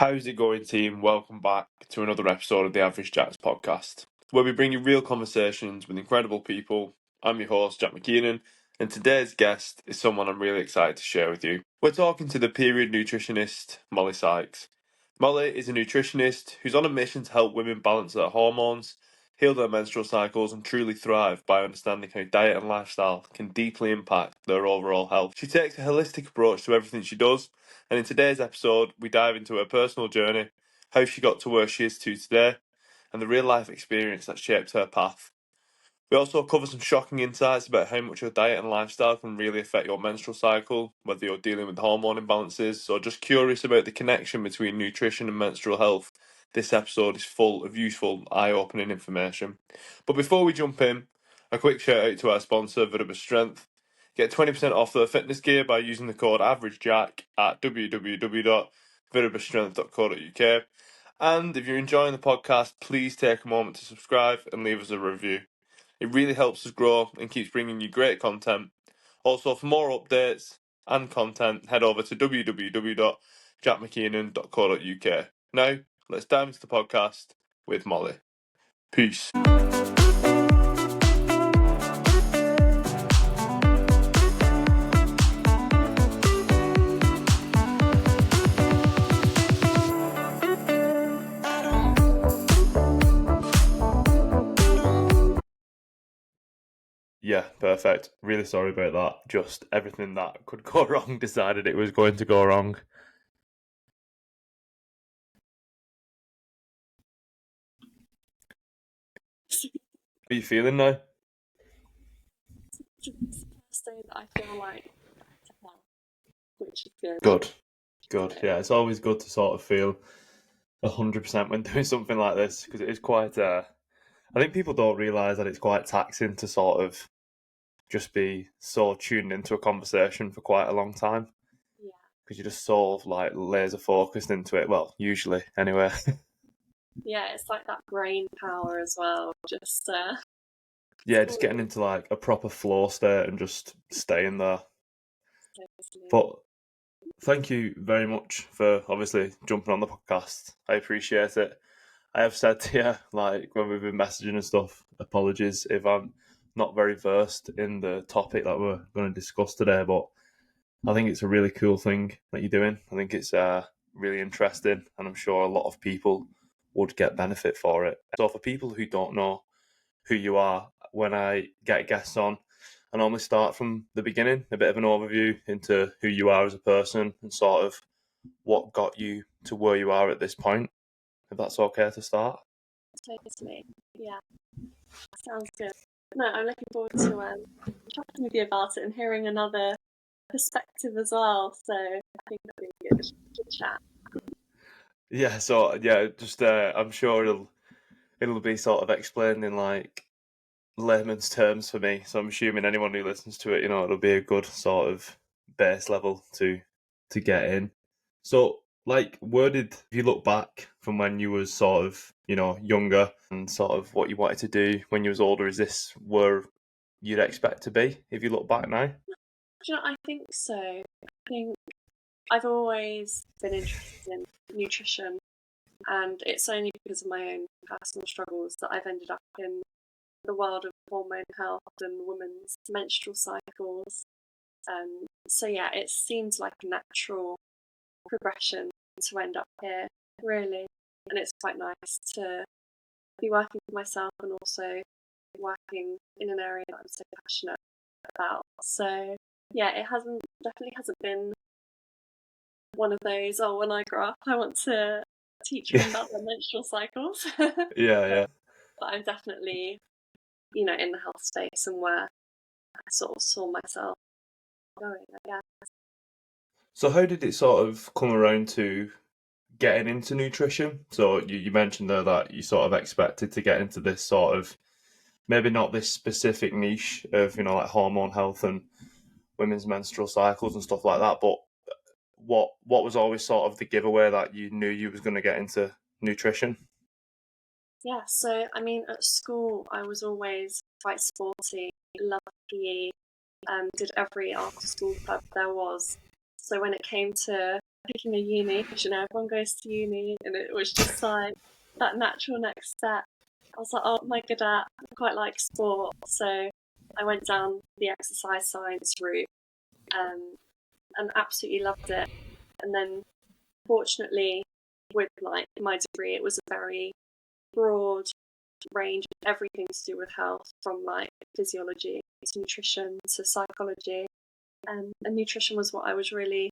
How's it going, team? Welcome back to another episode of the Average Jacks podcast, where we bring you real conversations with incredible people. I'm your host, Jack McKeenan, and today's guest is someone I'm really excited to share with you. We're talking to the Period Nutritionist, Molly Sykes. Molly is a nutritionist who's on a mission to help women balance their hormones, heal their menstrual cycles, and truly thrive by understanding how diet and lifestyle can deeply impact their overall health. She takes a holistic approach to everything she does, and in today's episode, we dive into her personal journey, how she got to where she is today, and the real life experience that shaped her path. We also cover some shocking insights about how much your diet and lifestyle can really affect your menstrual cycle, whether you're dealing with hormone imbalances or just curious about the connection between nutrition and menstrual health. This episode is full of useful, eye-opening information. But before we jump in, a quick shout out to our sponsor, Veriba Strength. Get 20% off their fitness gear by using the code AverageJack at www.veribastrength.co.uk. And if you're enjoying the podcast, please take a moment to subscribe and leave us a review. It really helps us grow and keeps bringing you great content. Also, for more updates and content, head over to www.jackmckeenan.co.uk. Now, let's dive into the podcast with Molly. Peace. Yeah, perfect. Really sorry about that. Just everything that could go wrong decided it was going to go wrong. How are you feeling now? It's the first day that I feel like to have, which is good. Good. Yeah, it's always good to sort of feel 100% when doing something like this because it is quite. I think people don't realise that it's quite taxing to sort of just be so tuned into a conversation for quite a long time. Yeah. Because you're just sort of like laser focused into it. Well, usually anyway. Yeah, it's like that brain power as well. Just Yeah, just getting into like a proper flow state and just staying there. totally. But thank you very much for obviously jumping on the podcast. I appreciate it. I have said to you, like when we've been messaging and stuff, apologies if I'm not very versed in the topic that we're going to discuss today, but I think it's a really cool thing that you're doing. I think it's really interesting, and I'm sure a lot of people would get benefit for it. So for people who don't know who you are, when I get guests on, I normally start from the beginning, a bit of an overview into who you are as a person and sort of what got you to where you are at this point, if that's okay to start. Totally. Yeah. Sounds good. No, I'm looking forward to chatting with you about it and hearing another perspective as well. So I think that'll be a good chat. Yeah, so yeah, just I'm sure it'll be sort of explained in like layman's terms for me. So I'm assuming anyone who listens to it, it'll be a good sort of base level to get in. So like, if you look back from when you was sort of, younger and sort of what you wanted to do when you was older, is this where you'd expect to be if you look back now? I think so. I think I've always been interested in nutrition, and it's only because of my own personal struggles that I've ended up in the world of hormone health and women's menstrual cycles. So yeah, it seems like a natural progression to end up here, really. And it's quite nice to be working for myself and also working in an area that I'm so passionate about. So yeah, it definitely hasn't been one of those, when I grow up I want to teach women about their menstrual cycles. Yeah. But I'm definitely, in the health space and where I sort of saw myself going, I guess. So how did it sort of come around to getting into nutrition? So you mentioned there that you sort of expected to get into this sort of, maybe not this specific niche of, like hormone health and women's menstrual cycles and stuff like that, but what was always sort of the giveaway that you knew you was going to get into nutrition? Yeah, so I mean, at school I was always quite sporty, loved PE, did every after school club there was. So when it came to picking a uni, because everyone goes to uni, and it was just like that natural next step. I was like, oh, my good at, I quite like sport, so I went down the exercise science route, and absolutely loved it. And then, fortunately, with like my degree, it was a very broad range of everything to do with health, from like physiology to nutrition to psychology. And nutrition was what I was really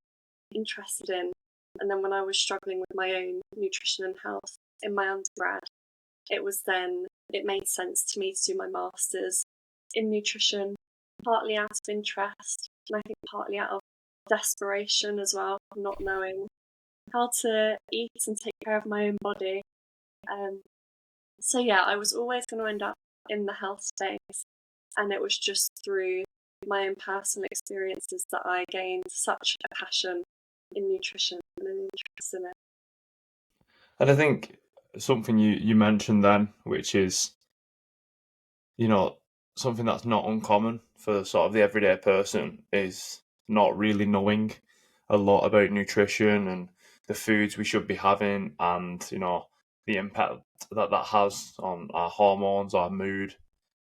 interested in. And then when I was struggling with my own nutrition and health in my undergrad, it made sense to me to do my master's in nutrition, partly out of interest, and I think partly out of desperation as well, not knowing how to eat and take care of my own body. So yeah, I was always going to end up in the health space, and it was just through my own personal experiences that I gained such a passion in nutrition and an interest in it. And I think something you mentioned then, which is, something that's not uncommon for sort of the everyday person, is not really knowing a lot about nutrition and the foods we should be having, and the impact that has on our hormones, our mood,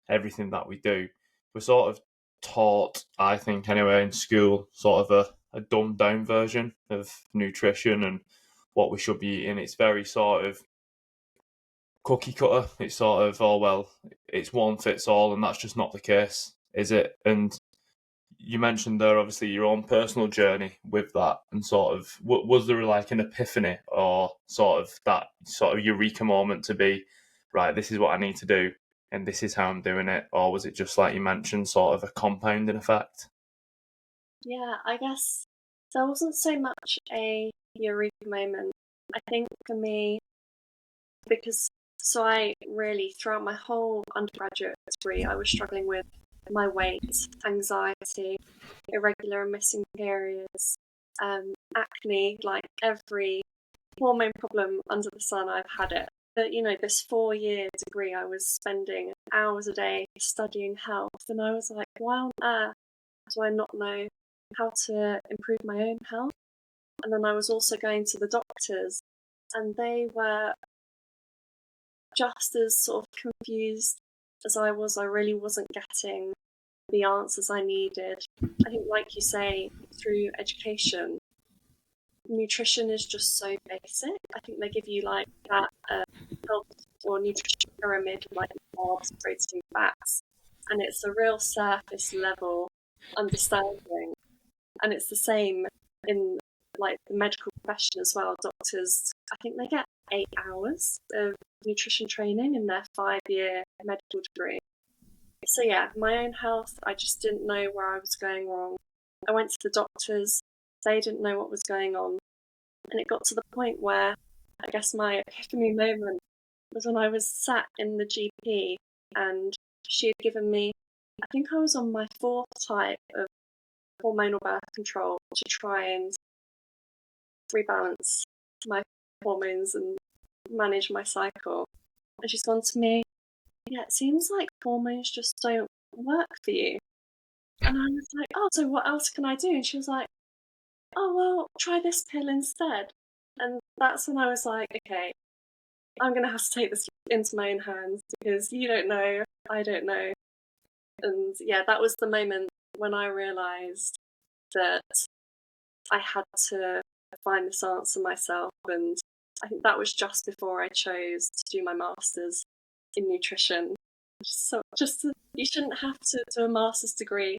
everything that we do. We're sort of taught, I think anyway, in school, sort of a dumbed down version of nutrition and what we should be eating. It's very sort of cookie cutter. It's sort of, oh well, it's one fits all, and that's just not the case, is it? And you mentioned there obviously your own personal journey with that, and sort of was there like an epiphany or sort of that sort of eureka moment to be, right, this is what I need to do and this is how I'm doing it, or was it just like you mentioned, sort of a compounding effect? Yeah, I guess there wasn't so much a eureka moment. I think for me, because so I really, throughout my whole undergraduate degree, I was struggling with my weight, anxiety, irregular and missing periods, acne, like every hormone problem under the sun, I've had it. But this 4-year degree, I was spending hours a day studying health, and I was like, why on earth do I not know how to improve my own health? And then I was also going to the doctors, and they were just as sort of confused as I was. I really wasn't getting the answers I needed. I think, like you say, through education, nutrition is just so basic. I think they give you like that health or nutrition pyramid, like carbs, protein, fats, and it's a real surface level understanding. And it's the same in like the medical profession as well. Doctors, I think they get 8 hours of nutrition training in their 5-year medical degree. So yeah, my own health, I just didn't know where I was going wrong. I went to the doctors, they didn't know what was going on. And it got to the point where I guess my epiphany moment was when I was sat in the GP, and she had given me, I think I was on my 4th type of hormonal birth control to try and rebalance my hormones and manage my cycle. And she's gone to me, yeah, it seems like hormones just don't work for you. And I was like, oh, so what else can I do? And she was like, oh, well, try this pill instead. And that's when I was like, okay, I'm going to have to take this into my own hands, because you don't know, I don't know. And yeah, that was the moment when I realised that I had to find this answer myself. And I think that was just before I chose to do my master's in nutrition. So you shouldn't have to do a master's degree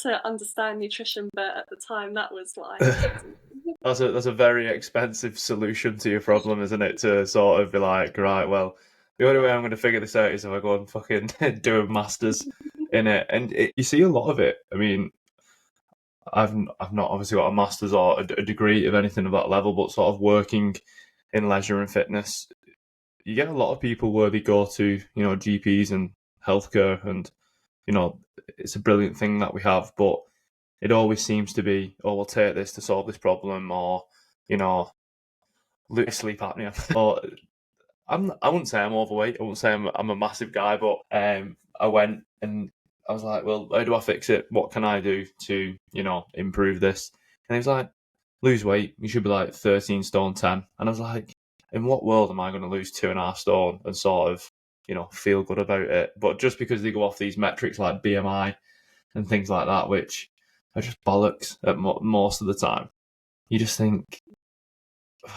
to understand nutrition, but at the time that was what I had to do. That's a very expensive solution to your problem, isn't it? To sort of be like, right, well, the only way I'm going to figure this out is if I go and fucking do a master's in it. And you see a lot of it. I mean, I've not obviously got a master's or a degree of anything of that level, but sort of working in leisure and fitness, you get a lot of people where they go to, GPs and healthcare, and it's a brilliant thing that we have, but it always seems to be, oh, we'll take this to solve this problem, or sleep apnea. Or I wouldn't say I'm overweight. I wouldn't say I'm a massive guy, but I went and I was like, well, how do I fix it? What can I do to improve this? And he was like, lose weight, you should be like 13 stone 10. And I was like, in what world am I going to lose 2.5 stone and sort of, feel good about it? But just because they go off these metrics like BMI and things like that, which are just bollocks at most of the time, you just think,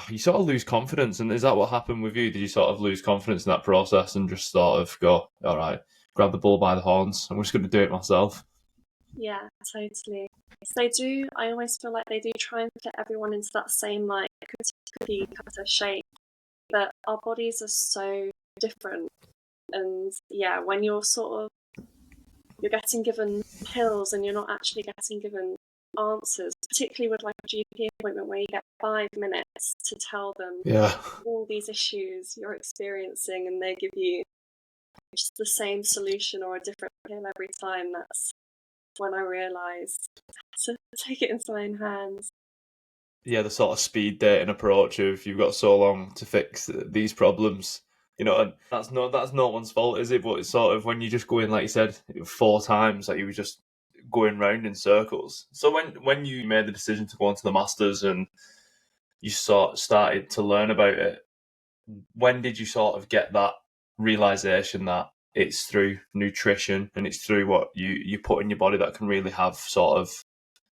you sort of lose confidence. And is that what happened with you? Did you sort of lose confidence in that process and just sort of go, all right, grab the bull by the horns, I'm just going to do it myself? Yeah, totally. So they do, I always feel like they do try and fit everyone into that same like cookie cutter shape, but our bodies are so different. And yeah, when you're you're getting given pills and you're not actually getting given answers, particularly with like a GP appointment where you get 5 minutes to tell them Yeah. all these issues you're experiencing and they give you just the same solution or a different pill every time. That's when I realised to take it into my own hands. Yeah, the sort of speed dating approach of you've got so long to fix these problems, and that's no one's fault, is it? But it's sort of when you just go in, like you said, 4 times, that you were just going round in circles. So when you made the decision to go into the masters and you started to learn about it, when did you sort of get that realization that it's through nutrition and it's through what you put in your body that can really have sort of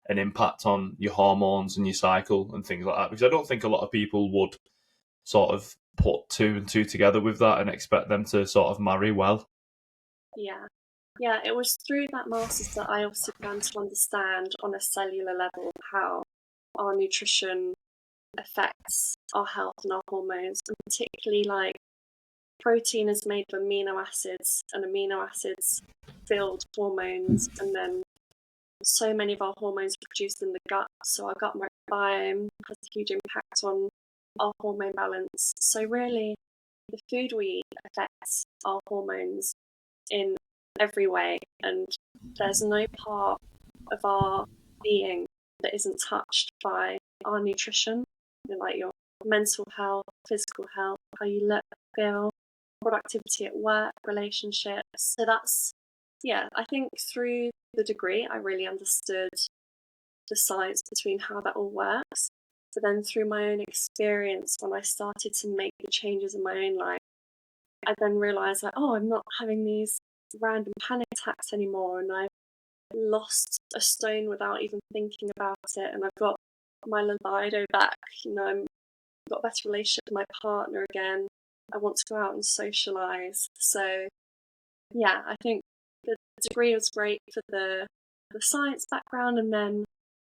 an impact on your hormones and your cycle and things like that? Because I don't think a lot of people would sort of put two and two together with that and expect them to sort of marry well. Yeah. Yeah, it was through that masters that I also began to understand on a cellular level how our nutrition affects our health and our hormones, and particularly like protein is made of amino acids, and amino acids build hormones, and then so many of our hormones are produced in the gut, so our gut microbiome has a huge impact on our hormone balance. So really, the food we eat affects our hormones in every way, and there's no part of our being that isn't touched by our nutrition, like your mental health, physical health, how you look, feel, productivity at work, relationships. So that's, yeah, I think through the degree I really understood the science between how that all works. But then through my own experience, when I started to make the changes in my own life, I then realised that, oh, I'm not having these random panic attacks anymore, and I've lost a stone without even thinking about it, and I've got my libido back. I've got a better relationship with my partner again. I want to go out and socialise. So yeah, I think the degree was great for the science background, and then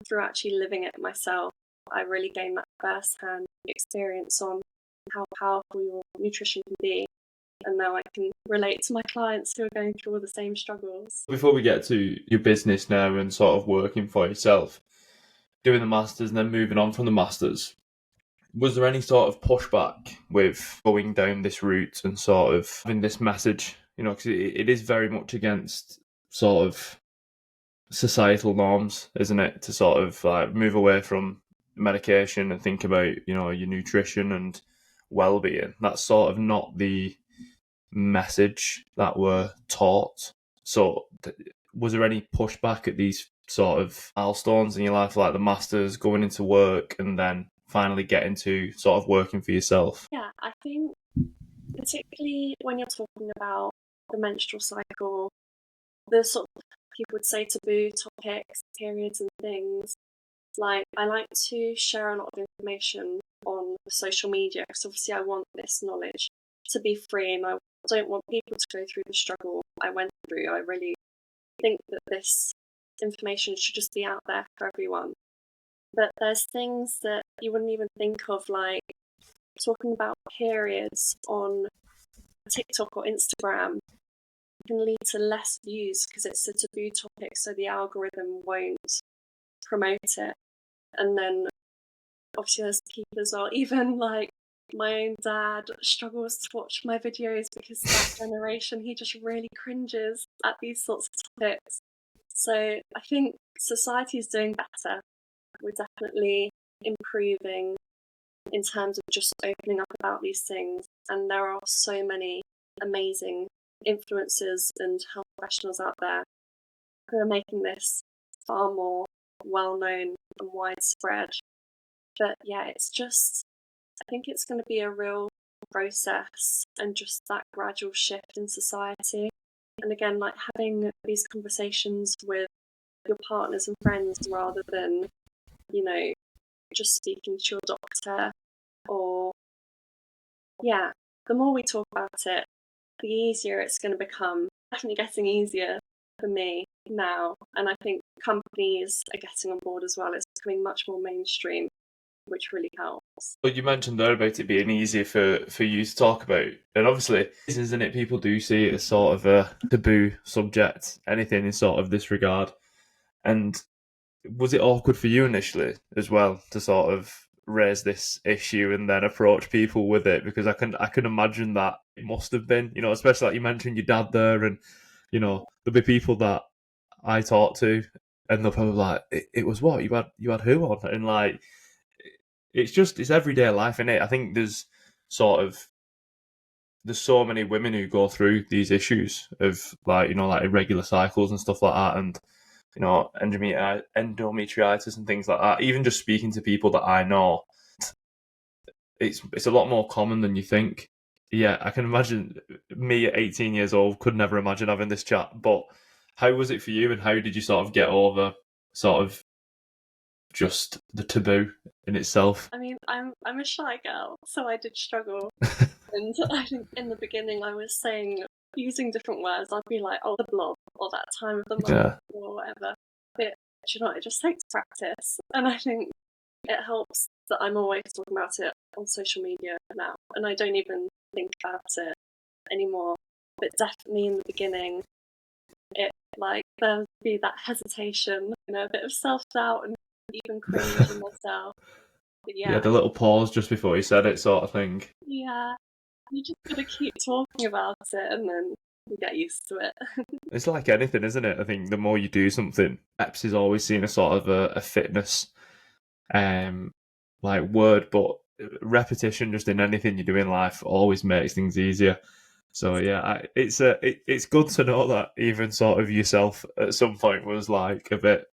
through actually living it myself, I really gained that first-hand experience on how powerful your nutrition can be. And now I can relate to my clients who are going through all the same struggles. Before we get to your business now and sort of working for yourself, doing the masters and then moving on from the masters, was there any sort of pushback with going down this route and sort of having this message? Because it is very much against sort of societal norms, isn't it? To sort of like move away from medication and think about, your nutrition and well-being. That's sort of not the message that we're taught. So was there any pushback at these sort of milestones in your life, like the masters, going into work, and then finally getting to sort of working for yourself? Yeah, I think particularly when you're talking about the menstrual cycle, the sort of, people would say, taboo topics, periods and things, like I like to share a lot of information on social media, because obviously I want this knowledge to be free, and I don't want people to go through the struggle I went through. I really think that this information should just be out there for everyone. But there's things that you wouldn't even think of, like talking about periods on TikTok or Instagram can lead to less views because it's a taboo topic, so the algorithm won't promote it. And then obviously there's people as well, even like my own dad struggles to watch my videos because that generation, he just really cringes at these sorts of topics. So I think society is doing better. We're definitely improving in terms of just opening up about these things, and there are so many amazing influencers and health professionals out there who are making this far more well known and widespread. But yeah, I think it's going to be a real process and just that gradual shift in society. And again, like having these conversations with your partners and friends rather than, just speaking to your doctor. Or, yeah, the more we talk about it, the easier it's going to become. Definitely getting easier for me now. And I think companies are getting on board as well. It's becoming much more mainstream, which really helps. Well, you mentioned there about it being easier for you to talk about. And obviously, isn't it? People do see it as sort of a taboo subject, anything in sort of this regard. And was it awkward for you initially as well to sort of raise this issue and then approach people with it? Because I can imagine that it must have been, especially like you mentioned your dad there, and there'll be people that I talk to, and they'll probably be like, it was what you had who on, and like it's everyday life, isn't it? I think there's so many women who go through these issues of like like irregular cycles and stuff like that, and endometritis and things like that. Even just speaking to people that I know, it's a lot more common than you think. Yeah, I can imagine me at 18 years old could never imagine having this chat. But how was it for you, and how did you sort of get over sort of just the taboo in itself? I mean, I'm a shy girl, so I did struggle. And I think in the beginning I was using different words. I'd be like, oh, the blob, or that time of the month, Yeah, or whatever. But it just takes practice. And I think it helps that I'm always talking about it on social media now. And I don't even think about it anymore. But definitely in the beginning, there'd be that hesitation, a bit of self-doubt and even cringe in myself. But yeah, yeah, the little pause just before you said it, sort of thing. yeah, you just gotta keep talking about it and then you get used to it. It's like anything, isn't it? I think the more you do something, reps is always seen as sort of a fitness um like word, but repetition just in anything you do in life always makes things easier. So yeah, it's good to know that even sort of yourself at some point was like a bit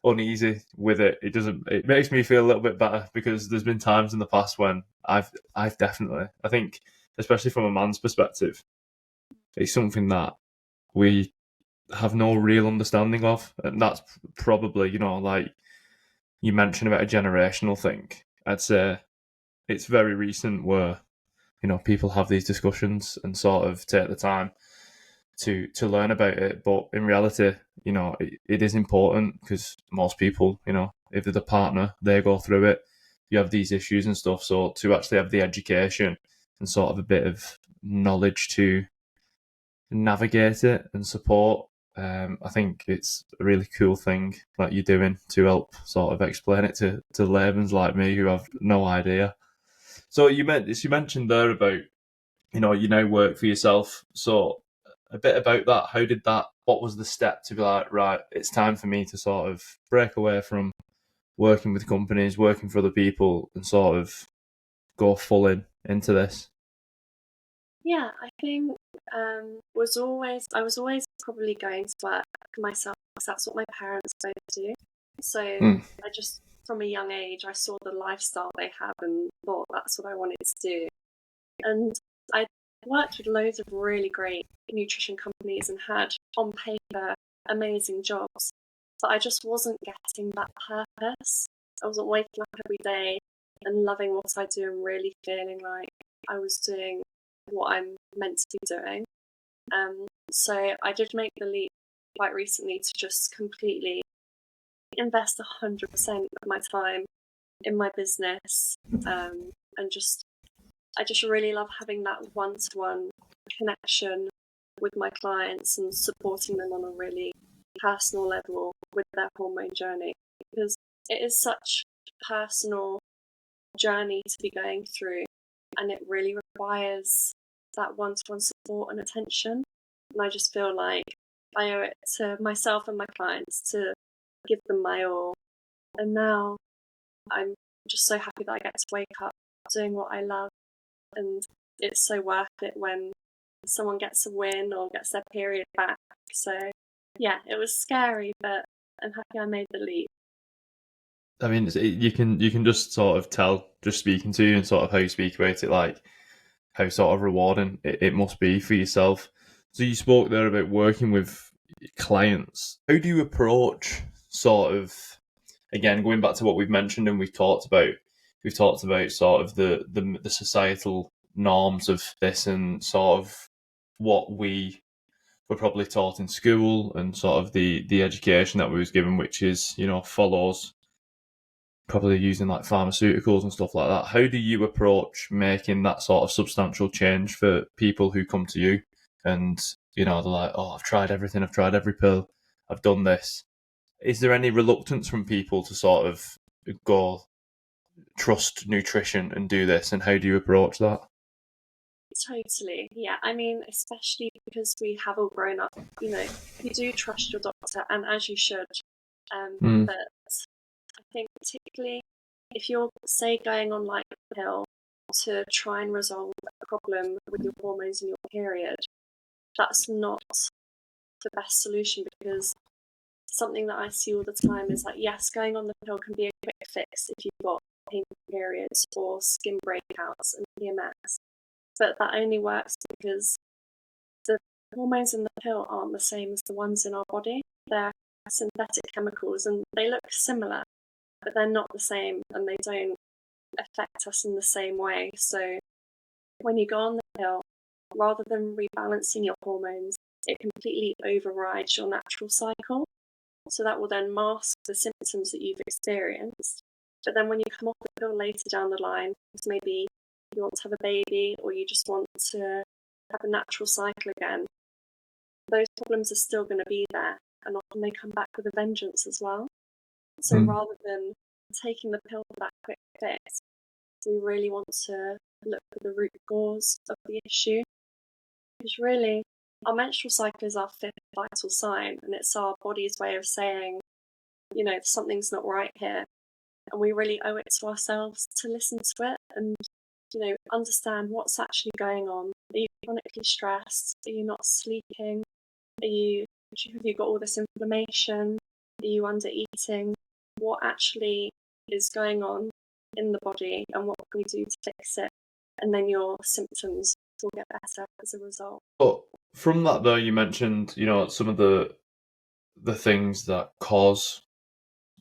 uneasy with it. It makes me feel a little bit better, because there's been times in the past when I've definitely, I think, especially from a man's perspective, it's something that we have no real understanding of, and that's probably like you mentioned about a generational thing. I'd say it's very recent where people have these discussions and sort of take the time to learn about it. But in reality, it is important, because most people, if they're the partner, they go through it. You have these issues and stuff. So to actually have the education and sort of a bit of knowledge to navigate it and support, I think it's a really cool thing that you're doing to help sort of explain it to laymen like me who have no idea. So you mentioned there about you now work for yourself. So a bit about that. How did that? What was the step to be like, right? It's time for me to sort of break away from working with companies, working for other people, and sort of go full into this. Yeah, I think I was always probably going to work for myself because that's what my parents both do. So Mm. I just from a young age I saw the lifestyle they have and thought that's what I wanted to do. And I worked with loads of really great nutrition companies and had on paper amazing jobs, but I just wasn't getting that purpose. I wasn't waking up every day and loving what I do and really feeling like I was doing what I'm meant to be doing. So I did make the leap quite recently to just completely invest 100% of my time in my business, and I just really love having that one-to-one connection with my clients and supporting them on a really personal level with their hormone journey, because it is such a personal journey to be going through, and it really requires that one-to-one support and attention. And I just feel like I owe it to myself and my clients to give them my all. And now I'm just so happy that I get to wake up doing what I love, and it's so worth it when someone gets a win or gets their period back. So yeah, it was scary, but I'm happy I made the leap. I mean, you can just sort of tell, just speaking to you and sort of how you speak about it, like how sort of rewarding it must be for yourself. So you spoke there about working with clients. How do you approach sort of, again, going back to what we've mentioned and we've talked about sort of the societal norms of this and sort of what we were probably taught in school and sort of the education that we was given, which is, follows probably using like pharmaceuticals and stuff like that. How do you approach making that sort of substantial change for people who come to you and, they're like, oh, I've tried everything, I've tried every pill, I've done this. Is there any reluctance from people to sort of go trust nutrition and do this? And how do you approach that? Totally. Yeah. I mean, especially because we have all grown up, you do trust your doctor, and as you should. But I think particularly if you're, say, going on like a pill to try and resolve a problem with your hormones in your period, that's not the best solution, because something that I see all the time is like, yes, going on the pill can be a quick fix if you've got painful periods or skin breakouts and PMS, but that only works because the hormones in the pill aren't the same as the ones in our body. They're synthetic chemicals and they look similar, but they're not the same and they don't affect us in the same way. So when you go on the pill, rather than rebalancing your hormones, it completely overrides your natural cycle. So that will then mask the symptoms that you've experienced. But then when you come off the pill later down the line, because maybe you want to have a baby or you just want to have a natural cycle again, those problems are still going to be there, and often they come back with a vengeance as well. So rather than taking the pill for that quick fix, we really want to look for the root cause of the issue. Because really, our menstrual cycle is our fifth vital sign, and it's our body's way of saying, something's not right here. And we really owe it to ourselves to listen to it and, understand what's actually going on. Are you chronically stressed? Are you not sleeping? Have you got all this inflammation? Are you under eating? What actually is going on in the body, and what can we do to fix it? And then your symptoms will get better as a result. But from that though, you mentioned, some of the things that cause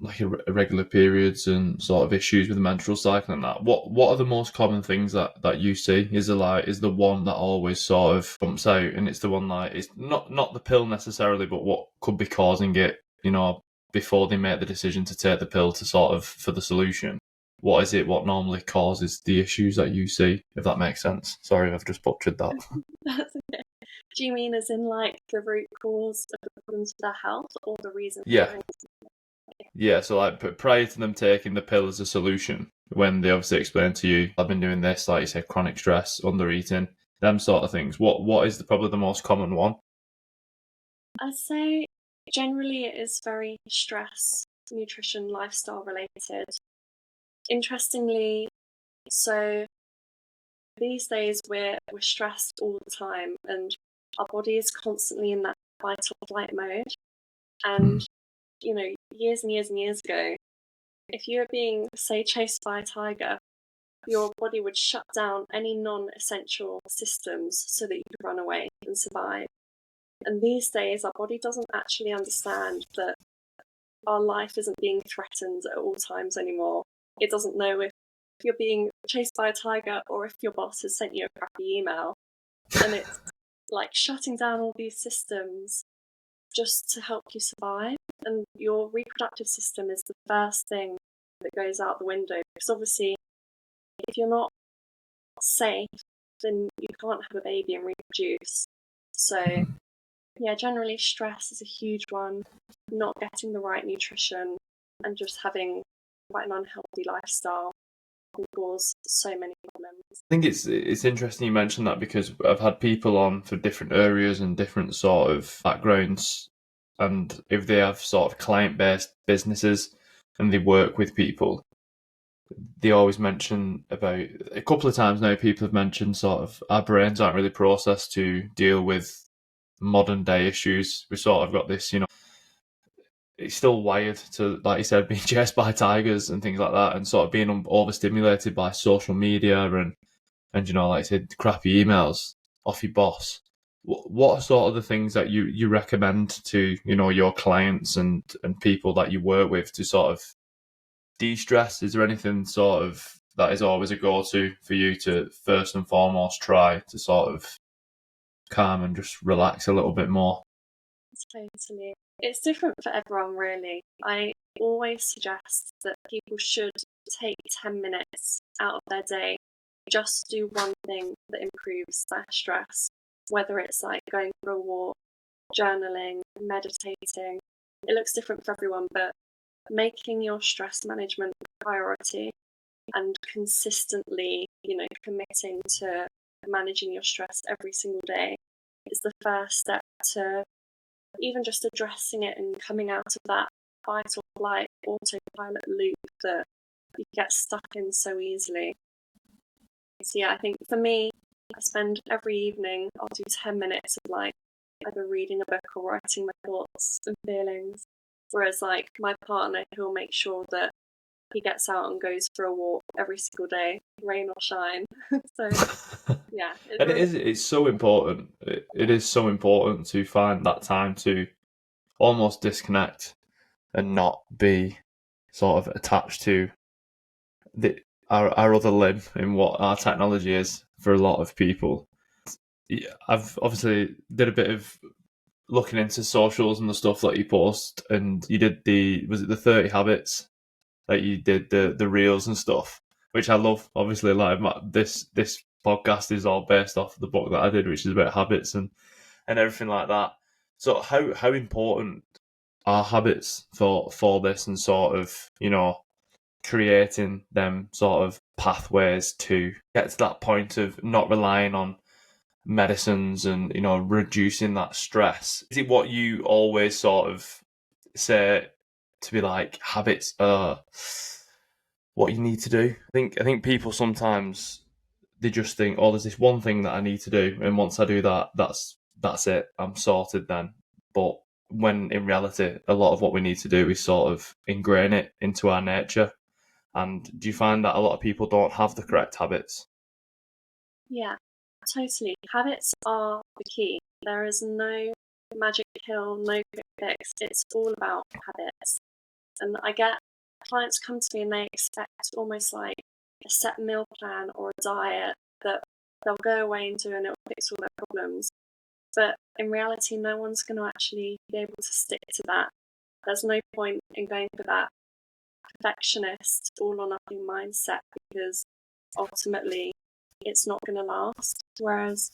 like irregular periods and sort of issues with the menstrual cycle and that. What are the most common things that you see? Is the one that always sort of bumps out, and it's the one like it's not the pill necessarily, but what could be causing it, before they make the decision to take the pill to sort of for the solution? What is it? What normally causes the issues that you see, if that makes sense? Sorry, I've just butchered that. That's okay. Do you mean as in like the root cause of the problems with their health, or the reason? Yeah. Yeah, so like prior to them taking the pill as a solution, when they obviously explain to you, I've been doing this, like you said, chronic stress, under eating, them sort of things. What is probably the most common one? I'd say generally it is very stress, nutrition, lifestyle related. Interestingly, so these days we're stressed all the time, and our body is constantly in that fight or flight mode. And years and years and years ago, if you were being, say, chased by a tiger, your body would shut down any non-essential systems so that you could run away and survive. And these days, our body doesn't actually understand that our life isn't being threatened at all times anymore. It doesn't know if you're being chased by a tiger or if your boss has sent you a crappy email. And it's like shutting down all these systems just to help you survive. And your reproductive system is the first thing that goes out the window. Because obviously, if you're not safe, then you can't have a baby and reproduce. So, yeah, generally stress is a huge one. Not getting the right nutrition and just having quite an unhealthy lifestyle can cause so many problems. I think it's interesting you mentioned that, because I've had people on for different areas and different sort of backgrounds, and if they have sort of client-based businesses and they work with people, they always mention about, a couple of times now, people have mentioned sort of our brains aren't really processed to deal with modern day issues. We sort of got this, it's still wired to, like you said, being chased by tigers and things like that, and sort of being overstimulated by social media and like I said, crappy emails off your boss. What are sort of the things that you recommend to your clients and people that you work with to sort of de-stress? Is there anything sort of that is always a go-to for you to first and foremost try to sort of calm and just relax a little bit more? Totally. It's different for everyone, really. I always suggest that people should take 10 minutes out of their day, just do one thing that improves their stress, whether it's like going for a walk, journaling, meditating. It looks different for everyone, but making your stress management a priority and consistently, committing to managing your stress every single day is the first step to even just addressing it and coming out of that fight or flight autopilot loop that you get stuck in so easily. So yeah, I think for me, I spend every evening, I'll do 10 minutes of like either reading a book or writing my thoughts and feelings. Whereas like my partner, he'll make sure that he gets out and goes for a walk every single day, rain or shine. So yeah. And it's so important. It is so important to find that time to almost disconnect and not be sort of attached to our other limb in what our technology is for a lot of people. Yeah, I've obviously did a bit of looking into socials and the stuff that you post, and you did was it the 30 habits that you did the reels and stuff, which I love. Obviously, like this podcast is all based off the book that I did, which is about habits and everything like that. So how important are habits for this, and sort of creating them sort of pathways to get to that point of not relying on medicines and reducing that stress? Is it what you always sort of say to be like habits are what you need to do? I think people sometimes they just think, oh, there's this one thing that I need to do, and once I do that, that's it, I'm sorted then. But when in reality, a lot of what we need to do is sort of ingrain it into our nature. And do you find that a lot of people don't have the correct habits? Yeah, totally. Habits are the key. There is no magic pill, no quick fix. It's all about habits. And I get clients come to me and they expect almost like a set meal plan or a diet that they'll go away and do and it'll fix all their problems. But in reality, no one's going to actually be able to stick to that. There's no point in going for that perfectionist, all or nothing mindset because ultimately it's not going to last. Whereas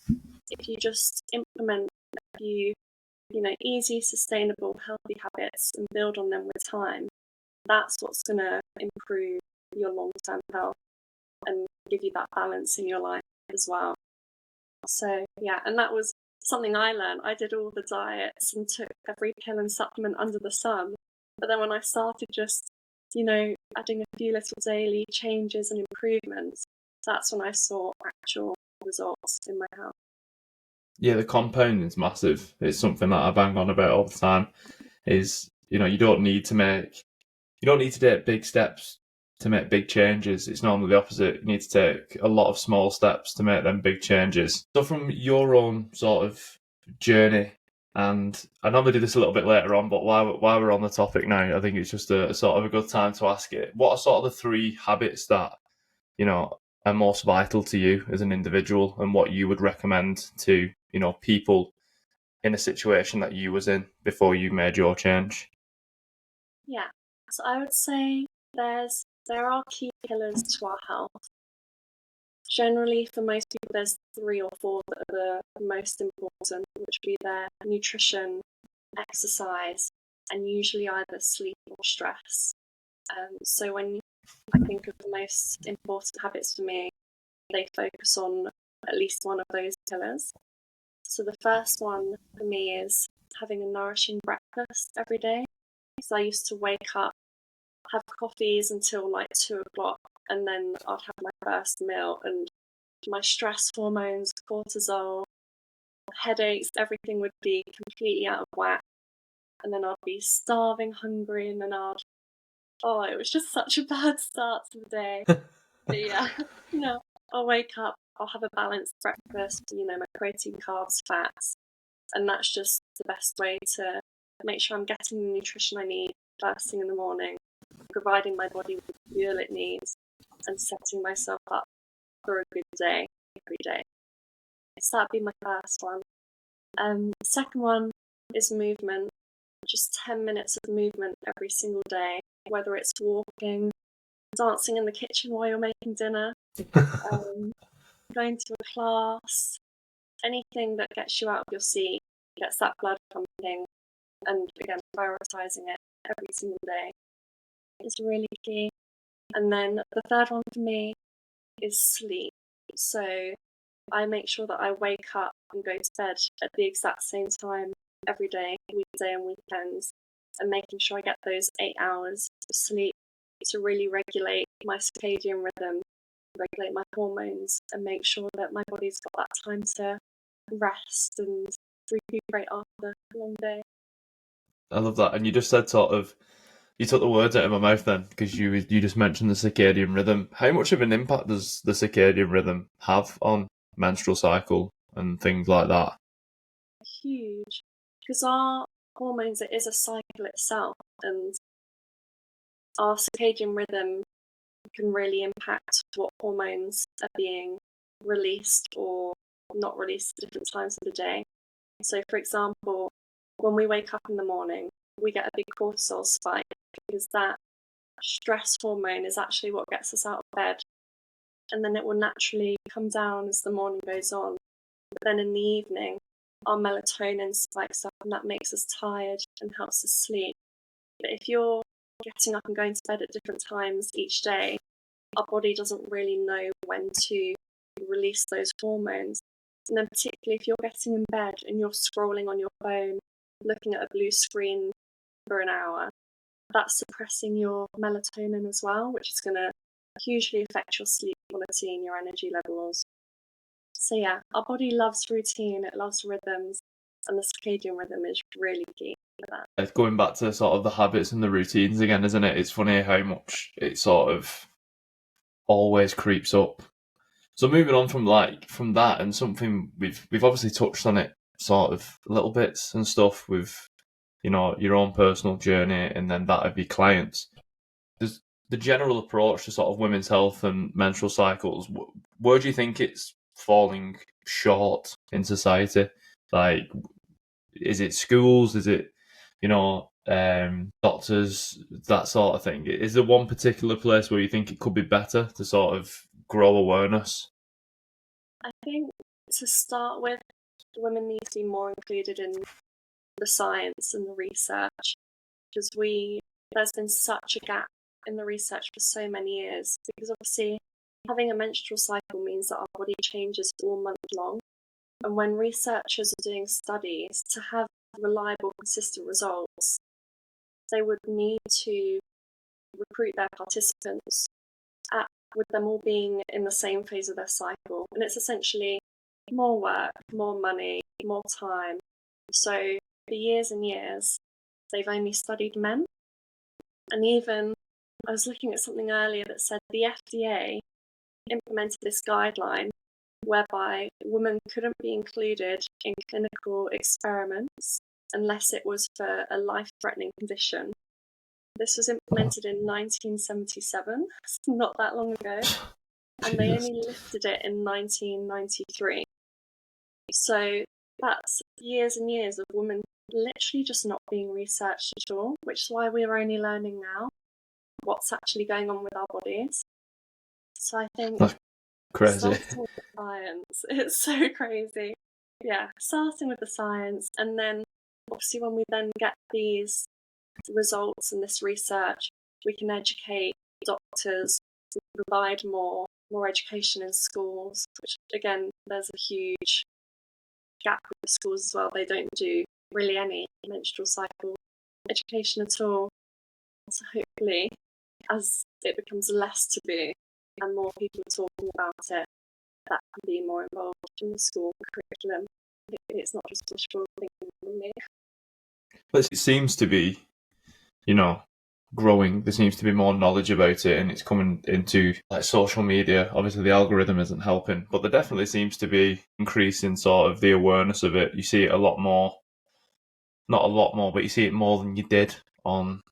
if you just implement a few, easy, sustainable, healthy habits and build on them with time, that's what's going to improve your long-term health and give you that balance in your life as well. So yeah, and that was something I learned. I did all the diets and took every pill and supplement under the sun. But then when I started just, adding a few little daily changes and improvements, that's when I saw actual results in my health. Yeah, the compounding's massive. It's something that I bang on about all the time. Is you don't need to take big steps to make big changes. It's normally the opposite. You need to take a lot of small steps to make them big changes. So from your own sort of journey, and I normally do this a little bit later on, but while we're on the topic now, I think it's just a sort of a good time to ask it. What are sort of the 3 habits that, are most vital to you as an individual, and what you would recommend to, people in a situation that you was in before you made your change? Yeah, so I would say there are key pillars to our health. Generally, for most people, there's 3 or 4 that are the most important, which would be their nutrition, exercise, and usually either sleep or stress. So when I think of the most important habits for me, they focus on at least one of those pillars. So the first one for me is having a nourishing breakfast every day. So I used to wake up, have coffees until like 2 o'clock, and then I'd have my first meal, and my stress hormones, cortisol, headaches, everything would be completely out of whack. and then I'd be starving, hungry, and then it was just such a bad start to the day. But yeah, I'll wake up, I'll have a balanced breakfast, my protein, carbs, fats, and that's just the best way to make sure I'm getting the nutrition I need first thing in the morning, providing my body with the fuel it needs, and setting myself up for a good day every day. So that'd be my first one. The second one is movement. Just 10 minutes of movement every single day, whether it's walking, dancing in the kitchen while you're making dinner, going to a class, anything that gets you out of your seat, gets that blood pumping, and again, prioritizing it every single day is really key. And then the third one for me is sleep. So I make sure that I wake up and go to bed at the exact same time every day, weekday and weekends, and making sure I get those 8 hours of sleep to really regulate my circadian rhythm, regulate my hormones, and make sure that my body's got that time to rest and recuperate after a long day. I love that. And you just said you took the words out of my mouth then, because you just mentioned the circadian rhythm. How much of an impact does the circadian rhythm have on menstrual cycle and things like that? Huge. Because our hormones, it is a cycle itself, and our circadian rhythm can really impact what hormones are being released or not released at different times of the day. So, for example, when we wake up in the morning, we get a big cortisol spike because that stress hormone is actually what gets us out of bed. And then it will naturally come down as the morning goes on. But then in the evening, our melatonin spikes up and that makes us tired and helps us sleep. But if you're getting up and going to bed at different times each day, our body doesn't really know when to release those hormones. And then particularly if you're getting in bed and you're scrolling on your phone, looking at a blue screen for an hour, that's suppressing your melatonin as well, which is going to hugely affect your sleep quality and your energy levels. So yeah, our body loves routine, it loves rhythms, and the circadian rhythm is really key for that. It's going back to sort of the habits and the routines again, isn't it? It's funny how much it sort of always creeps up. So moving on from that, and something we've obviously touched on it sort of little bits and stuff with, your own personal journey and then that of your clients. There's the general approach to sort of women's health and menstrual cycles. Where do you think it's falling short in society? Like, is it schools? Is it, doctors, that sort of thing? Is there one particular place where you think it could be better to sort of grow awareness? I think to start with, women need to be more included in the science and the research, because there's been such a gap in the research for so many years, because obviously having a menstrual cycle means that our body changes all month long, and when researchers are doing studies to have reliable, consistent results, they would need to recruit their participants with them all being in the same phase of their cycle, and it's essentially more work, more money, more time. So for years and years, they've only studied men. And even, I was looking at something earlier that said the FDA implemented this guideline whereby women couldn't be included in clinical experiments unless it was for a life-threatening condition. This was implemented in 1977, not that long ago, and they only lifted it in 1993. So that's years and years of women literally just not being researched at all, which is why we're only learning now what's actually going on with our bodies. So I think That's crazy. starting with the science, it's so crazy. Yeah, starting with the science, and then obviously when we then get these results and this research, we can educate doctors, we can provide more education in schools, which again, there's a huge gap with the schools as well. They don't do really any menstrual cycle education at all. So hopefully, as it becomes less taboo and more people are talking about it, that can be more involved in the school curriculum. It's not just wishful thinking from me. But it seems to be, growing. There seems to be more knowledge about it, and it's coming into like social media. Obviously, the algorithm isn't helping, but there definitely seems to be increasing sort of the awareness of it. You see it a lot more, not a lot more, but you see it more than you did on,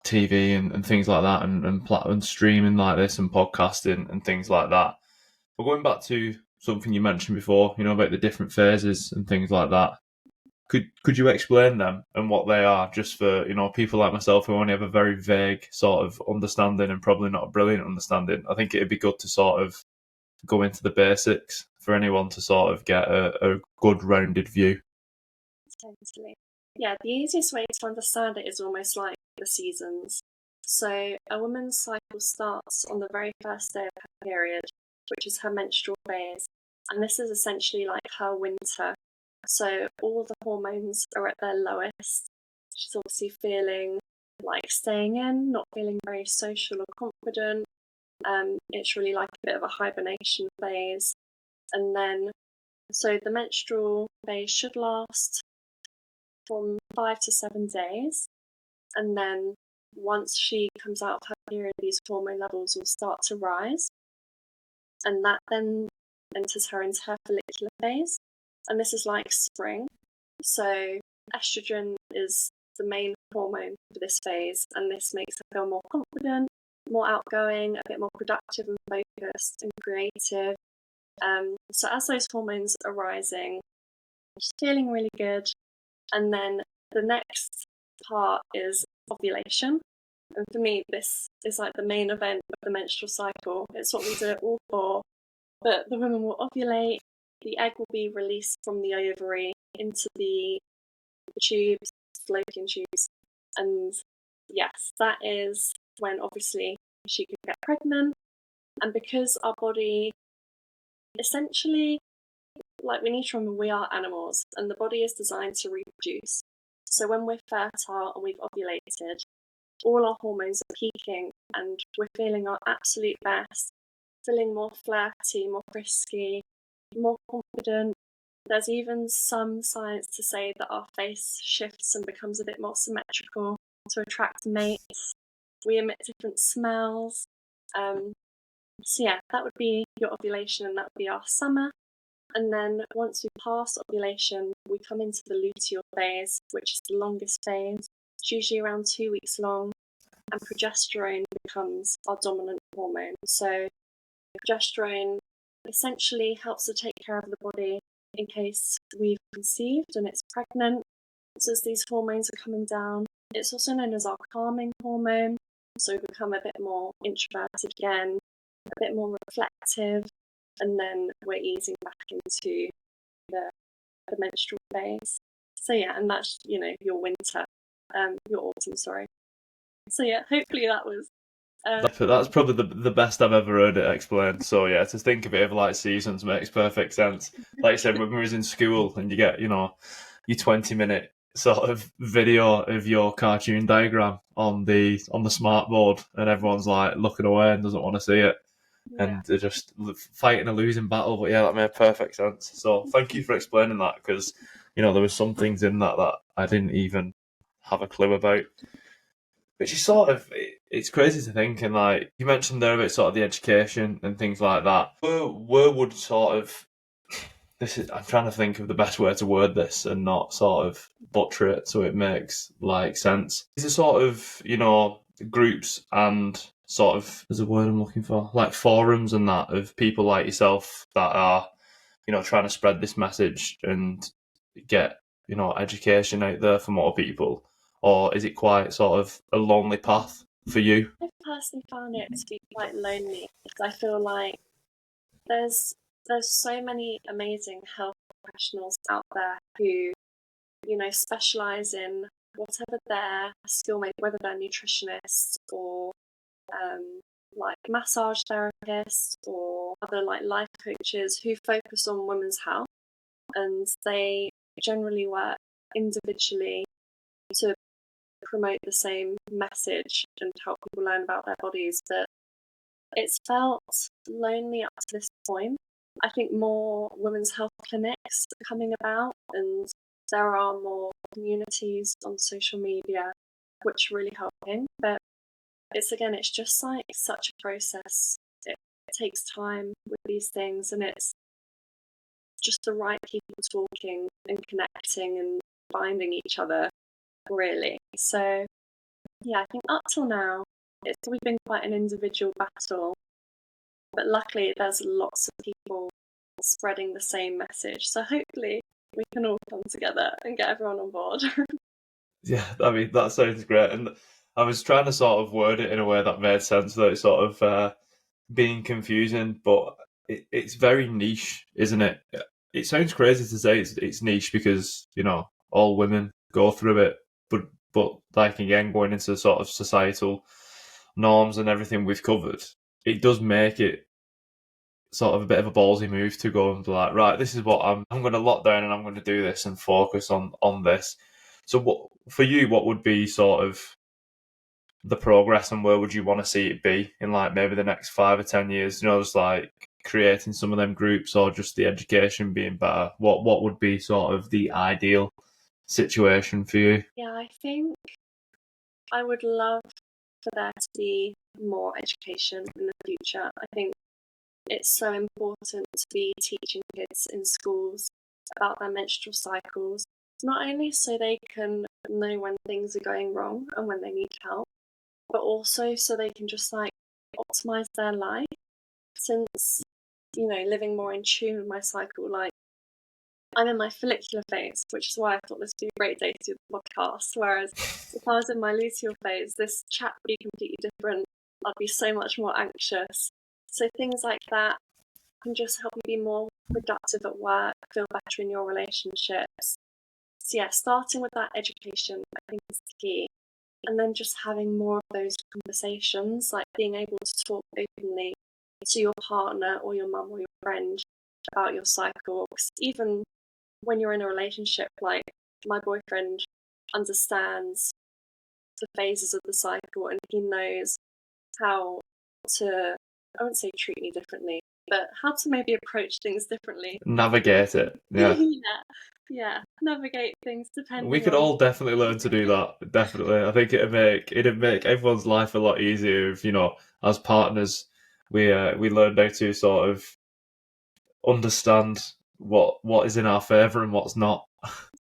TV and things like that, and streaming like this and podcasting and things like that. But going back to something you mentioned before, about the different phases and things like that. Could you explain them and what they are, just for people like myself who only have a very vague sort of understanding and probably not a brilliant understanding? I think it'd be good to sort of go into the basics for anyone to sort of get a good rounded view. Totally. Yeah, the easiest way to understand it is almost like the seasons. So a woman's cycle starts on the very first day of her period, which is her menstrual phase, and this is essentially like her winter. So all the hormones are at their lowest. She's obviously feeling like staying in, not feeling very social or confident. It's really like a bit of a hibernation phase. And then, so the menstrual phase should last from 5 to 7 days. And then once she comes out of her period, these hormone levels will start to rise. And that then enters her into her follicular phase. And this is like spring. So estrogen is the main hormone for this phase, and this makes her feel more confident, more outgoing, a bit more productive and focused and creative. So as those hormones are rising, she's feeling really good. And then the next part is ovulation. And for me, this is like the main event of the menstrual cycle. It's what we do it all for. But the woman will ovulate, the egg will be released from the ovary into the tubes, fallopian tubes. And yes, that is when obviously she could get pregnant. And because our body essentially, like, we need to remember we are animals and the body is designed to reproduce. So when we're fertile and we've ovulated, all our hormones are peaking and we're feeling our absolute best, feeling more flirty, more frisky, more confident. There's even some science to say that our face shifts and becomes a bit more symmetrical to attract mates. We emit different smells. So yeah, that would be your ovulation and that would be our summer. And then once we pass ovulation, we come into the luteal phase, which is the longest phase. It's usually around 2 weeks long, and progesterone becomes our dominant hormone. So progesterone essentially helps to take care of the body in case we've conceived and it's pregnant. So as these hormones are coming down, it's also known as our calming hormone. So we become a bit more introverted again, a bit more reflective, and then we're easing back into the menstrual phase. So yeah, and that's, your winter, your autumn, sorry. So yeah, hopefully that was... That's probably the best I've ever heard it explained. So yeah, to think of it of like seasons makes perfect sense. Like you said, when we was in school and you get, your 20-minute sort of video of your cartoon diagram on the smartboard, and everyone's like looking away and doesn't want to see it. And they're just fighting a losing battle. But yeah, that made perfect sense. So thank you for explaining that, because, there was some things in that I didn't even have a clue about. Which is sort of, it's crazy to think, and like you mentioned there about sort of the education and things like that. Where would sort of, I'm trying to think of the best way to word this and not sort of butcher it so it makes like sense. Is it sort of, groups and sort of, there's a word I'm looking for, like forums and that, of people like yourself that are, trying to spread this message and get, education out there for more people? Or is it quite sort of a lonely path for you? I've personally found it to be quite lonely, because I feel like there's so many amazing health professionals out there who, specialise in whatever their skill may be, whether they're nutritionists or like massage therapists or other like life coaches who focus on women's health, and they generally work individually to promote the same message and help people learn about their bodies. But it's felt lonely up to this point. I think more women's health clinics are coming about, and there are more communities on social media which are really helping. But it's just like such a process. It takes time with these things, and it's just the right people talking and connecting and finding each other, really. So, yeah, I think up till now, it's probably been quite an individual battle, but luckily there's lots of people spreading the same message. So hopefully we can all come together and get everyone on board. Yeah, I mean, that sounds great. And I was trying to sort of word it in a way that made sense, though it's sort of being confusing, but it's very niche, isn't it? It sounds crazy to say it's niche because, you know, all women go through it, but like again, going into sort of societal norms and everything we've covered, it does make it sort of a bit of a ballsy move to go and be like, right, this is what I'm going to lock down and I'm going to do this and focus on this. So what for you, what would be sort of the progress and where would you want to see it be in like maybe the next 5 or 10 years? You know, just like creating some of them groups or just the education being better. What would be sort of the ideal situation for you? Yeah, I think I would love for there to be more education in the future. I think it's so important to be teaching kids in schools about their menstrual cycles, not only so they can know when things are going wrong and when they need help, but also so they can just like optimize their life. Since, living more in tune with my cycle, like I'm in my follicular phase, which is why I thought this would be a great day to do the podcast. Whereas if I was in my luteal phase, this chat would be completely different. I'd be so much more anxious. So things like that can just help you be more productive at work, feel better in your relationships. So yeah, starting with that education, I think is key. And then just having more of those conversations, like being able to talk openly to your partner or your mum or your friend about your cycle. Because even when you're in a relationship, like my boyfriend understands the phases of the cycle and he knows how to, I wouldn't say treat me differently, but how to maybe approach things differently. Navigate it. Yeah. yeah, navigate things depending We could on. all definitely learn to do that. Definitely, I think it'd make everyone's life a lot easier if, you know, as partners we learned how to sort of understand what is in our favour and what's not.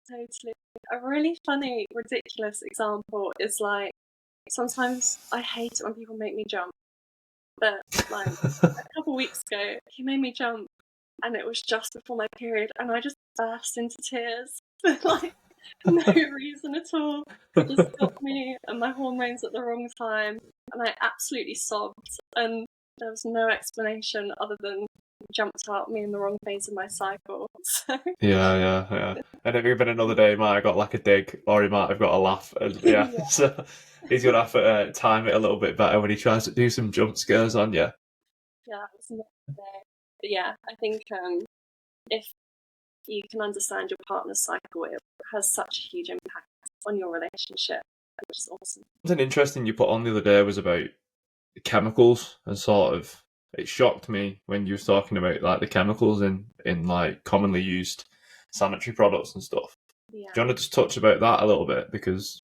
Totally. A really funny, ridiculous example is like sometimes I hate it when people make me jump, but like a couple weeks ago, he made me jump, and it was just before my period, and I just burst into tears for like no reason at all. It just got me and my hormones at the wrong time, and I absolutely sobbed, and there was no explanation other than he jumped out me in the wrong phase of my cycle. So Yeah. And if it had been another day, he might have got like a dig, or he might have got a laugh. And yeah, yeah, so he's gonna have to time it a little bit better when he tries to do some jump scares on you. yeah, it was not there. But yeah, I think if you can understand your partner's cycle, it has such a huge impact on your relationship, which is awesome. Something interesting you put on the other day was about chemicals and sort of it shocked me when you was talking about like the chemicals in like commonly used sanitary products and stuff. Yeah. Do you want to just touch about that a little bit because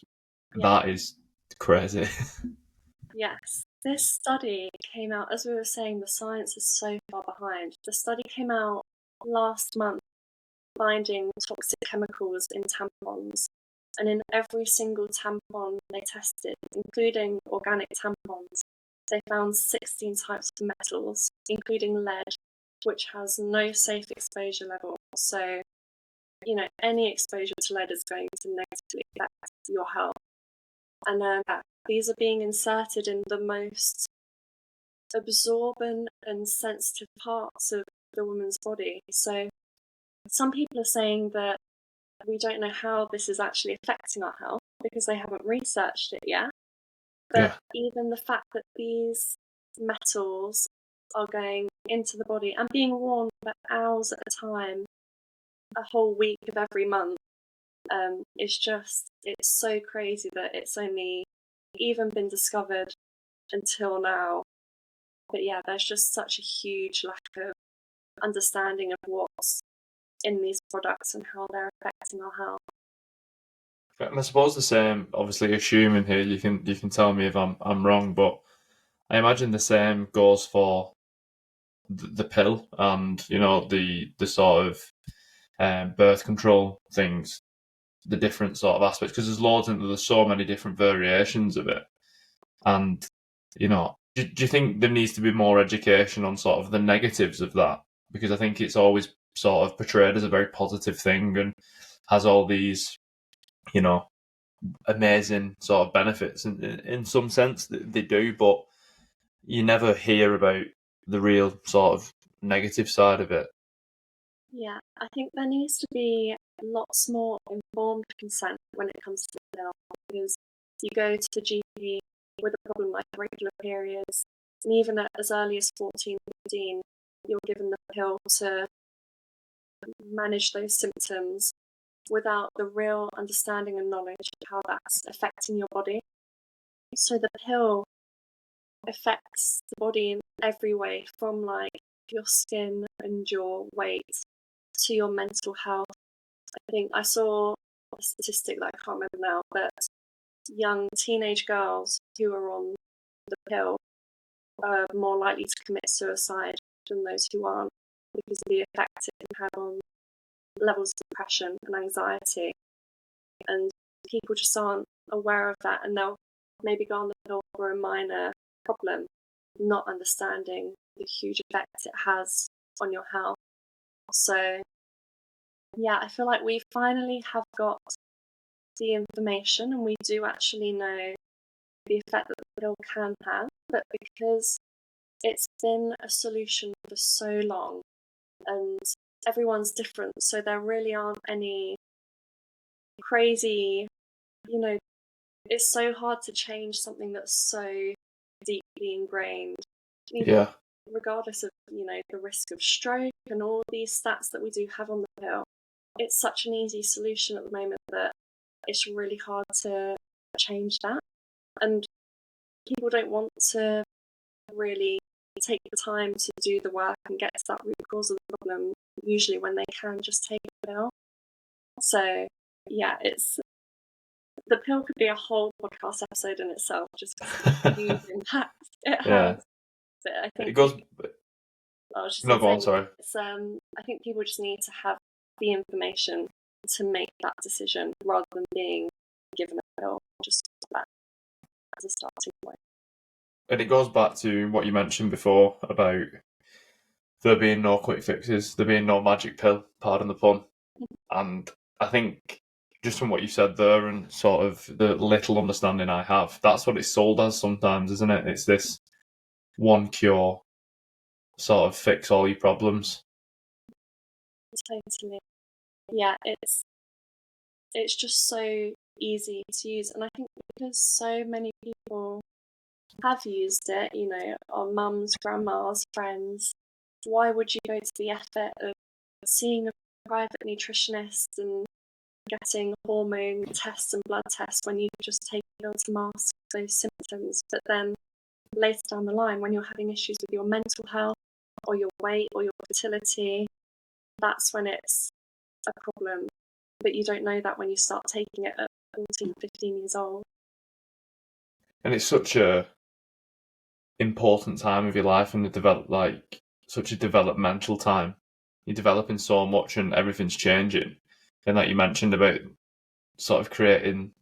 that is crazy? Yes. This study came out, as we were saying, the science is so far behind. The study came out last month finding toxic chemicals in tampons. And in every single tampon they tested, including organic tampons, they found 16 types of metals, including lead, which has no safe exposure level. So, any exposure to lead is going to negatively affect your health. And these are being inserted in the most absorbent and sensitive parts of the woman's body. So some people are saying that we don't know how this is actually affecting our health because they haven't researched it yet. But even the fact that these metals are going into the body and being worn for hours at a time, a whole week of every month, it's so crazy that it's only even been discovered until now. But yeah, there's just such a huge lack of understanding of what's in these products and how they're affecting our health. And I suppose the same, obviously assuming here, you can tell me if I'm wrong, but I imagine the same goes for the pill and, you know, the sort of birth control things, the different sort of aspects, because there's so many different variations of it. And, you know, do you think there needs to be more education on sort of the negatives of that? Because I think it's always sort of portrayed as a very positive thing and has all these, you know, amazing sort of benefits. And in some sense, they do, but you never hear about the real sort of negative side of it. Yeah, I think there needs to be lots more informed consent when it comes to the pill, because you go to the GP with a problem like irregular periods, and even at as early as 14, 15, you're given the pill to manage those symptoms without the real understanding and knowledge of how that's affecting your body. So the pill affects the body in every way, from like your skin and your weight to your mental health. I think I saw a statistic that I can't remember now, but young teenage girls who are on the pill are more likely to commit suicide than those who aren't, because of the effect it can have on levels of depression and anxiety. And people just aren't aware of that, and they'll maybe go on the pill for a minor problem, not understanding the huge effect it has on your health. So yeah, I feel like we finally have got the information and we do actually know the effect that the pill can have, but because it's been a solution for so long and everyone's different, so there really aren't any crazy, you know, it's so hard to change something that's so deeply ingrained, even Yeah. regardless of, you know, the risk of stroke and all these stats that we do have on the pill. It's such an easy solution at the moment that it's really hard to change that. And people don't want to really take the time to do the work and get to that root cause of the problem, usually when they can just take a pill. So yeah, the pill could be a whole podcast episode in itself, just because of the huge impact it Yeah. has. But I think It goes. I was just No, go on. saying, Sorry. I think people just need to have the information to make that decision rather than being given a pill, just that as a starting point. And it goes back to what you mentioned before about there being no quick fixes, there being no magic pill, pardon the pun. And I think just from what you said there and sort of the little understanding I have, that's what it's sold as sometimes, isn't it? It's this one cure, sort of fix all your problems. Totally. Yeah, it's just so easy to use, and I think because so many people have used it, you know, our mums, grandmas, friends, why would you go to the effort of seeing a private nutritionist and getting hormone tests and blood tests when you could just take a pill to mask those symptoms? But then later down the line, when you're having issues with your mental health or your weight or your fertility, that's when it's a problem. But you don't know that when you start taking it at 14, 15 years old. And it's such a important time of your life and such a developmental time. You're developing so much and everything's changing. And like you mentioned about sort of creating,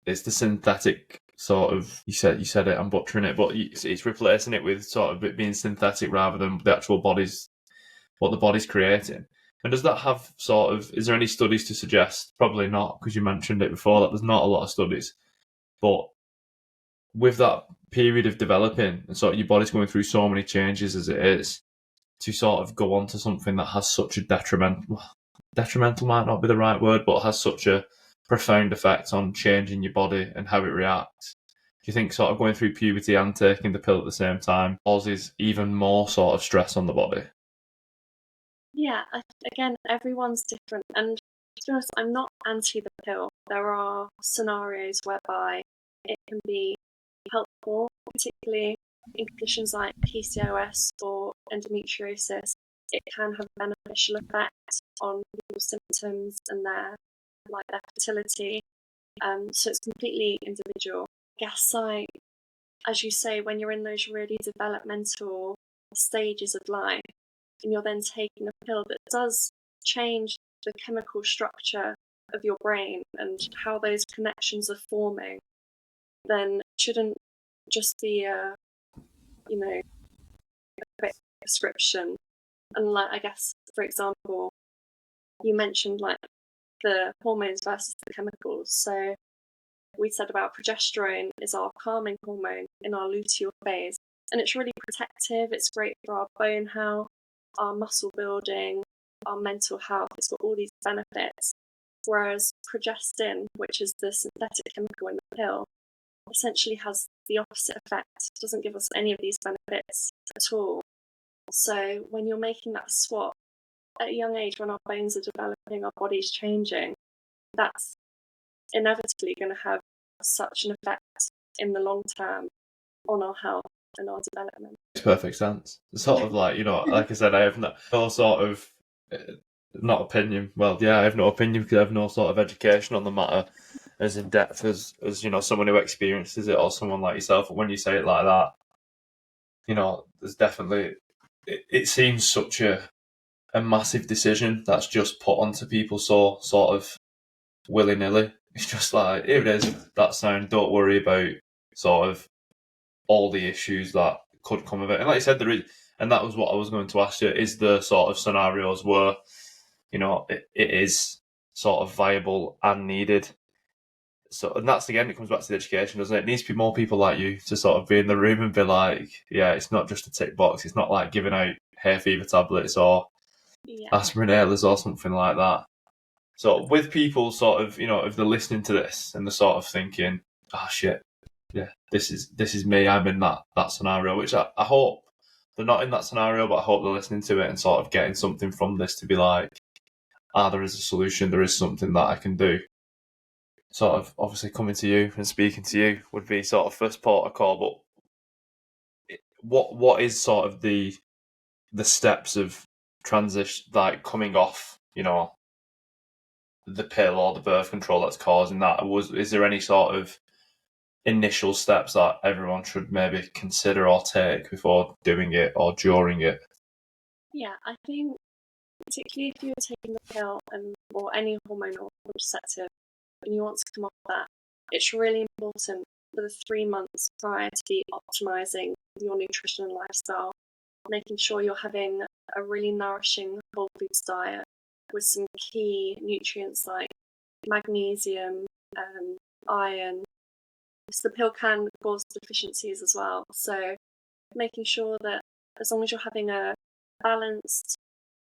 it's the synthetic sort of, you said it, I'm butchering it, but it's replacing it with sort of it being synthetic rather than the actual what the body's creating. And does that have sort of, is there any studies to suggest? Probably not, because you mentioned it before, that there's not a lot of studies. But with that period of developing and sort of your body's going through so many changes as it is, to sort of go on to something that has such a detrimental might not be the right word, but has such a profound effect on changing your body and how it reacts. Do you think sort of going through puberty and taking the pill at the same time causes even more sort of stress on the body? Yeah, again, everyone's different. And to be honest, I'm not anti the pill. There are scenarios whereby it can be helpful, particularly in conditions like PCOS or endometriosis. It can have a beneficial effect on people's symptoms and their fertility. So it's completely individual. I guess, like, as you say, when you're in those really developmental stages of life, and you're then taking a pill that does change the chemical structure of your brain and how those connections are forming, then it shouldn't just be a quick prescription. And like, I guess, for example, you mentioned like the hormones versus the chemicals. So we said about progesterone is our calming hormone in our luteal phase, and it's really protective. It's great for our bone health, our muscle building, our mental health. It's got all these benefits. Whereas progestin, which is the synthetic chemical in the pill, essentially has the opposite effect. It doesn't give us any of these benefits at all. So when you're making that swap at a young age, when our bones are developing, our body's changing, that's inevitably going to have such an effect in the long term on our health and our development. Makes perfect sense. Sort of like, like I said, I have no sort of, not opinion. Well, yeah, I have no opinion because I have no sort of education on the matter as in depth as someone who experiences it or someone like yourself. But when you say it like that, there's definitely, it seems such a massive decision that's just put onto people so sort of willy-nilly. It's just like, here it is, that sound, don't worry about sort of all the issues that could come of it. And like you said, there is, and that was what I was going to ask you, is there sort of scenarios where, it is sort of viable and needed? So, and that's, again, it comes back to the education, doesn't it? It needs to be more people like you to sort of be in the room and be like, yeah, it's not just a tick box. It's not like giving out hay fever tablets or aspirin inhalers or something like that. So with people sort of, if they're listening to this and they're sort of thinking, oh shit, yeah, this is me, I'm in that scenario, which I hope they're not in that scenario, but I hope they're listening to it and sort of getting something from this to be like, there is a solution, there is something that I can do. Sort of obviously coming to you and speaking to you would be sort of first port of call, but what is sort of the steps of transition, like coming off, the pill or the birth control that's causing that? Is there any sort of initial steps that everyone should maybe consider or take before doing it or during it? Yeah, I think particularly if you're taking the pill or any hormonal contraceptive and you want to come off that, it's really important for the 3 months prior to be optimizing your nutrition and lifestyle, making sure you're having a really nourishing whole foods diet with some key nutrients like magnesium, iron, because the pill can cause deficiencies as well. So making sure that as long as you're having a balanced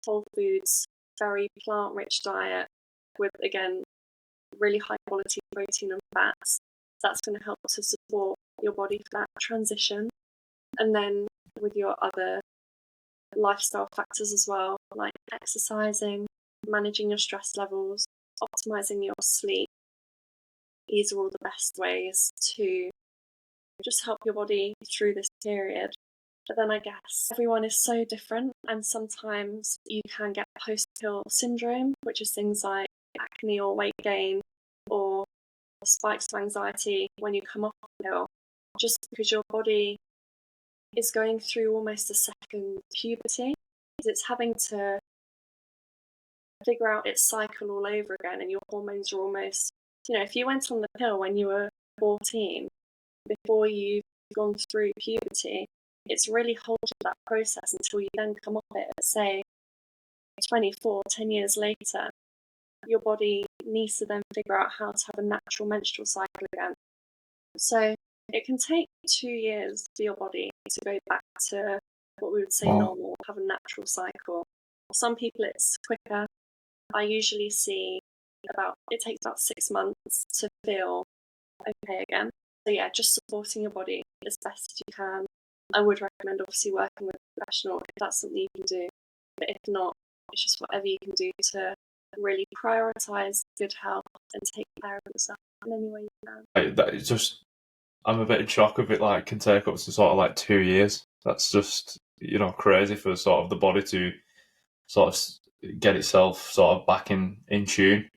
whole foods, very plant-rich diet with, again, really high quality protein and fats, that's going to help to support your body for that transition. And then with your other lifestyle factors as well, like exercising, managing your stress levels, optimizing your sleep, these are all the best ways to just help your body through this period. But then I guess everyone is so different, and sometimes you can get post-pill syndrome, which is things like acne or weight gain or spikes of anxiety when you come off the pill, just because your body is going through almost a second puberty, because it's having to figure out its cycle all over again, and your hormones are almost, if you went on the pill when you were 14, before you've gone through puberty, it's really halted that process until you then come off it at, say, 24, 10 years later. Your body needs to then figure out how to have a natural menstrual cycle again. So it can take 2 years for your body to go back to what we would say normal, have a natural cycle. Some people it's quicker. I usually see it takes about 6 months to feel okay again. So yeah, just supporting your body as best as you can. I would recommend obviously working with a professional if that's something you can do. But if not, it's just whatever you can do to really prioritise good health and take care of yourself in any way you can. I'm a bit in shock of it. Like, can take up to sort of like 2 years. That's just crazy for sort of the body to sort of get itself sort of back in tune.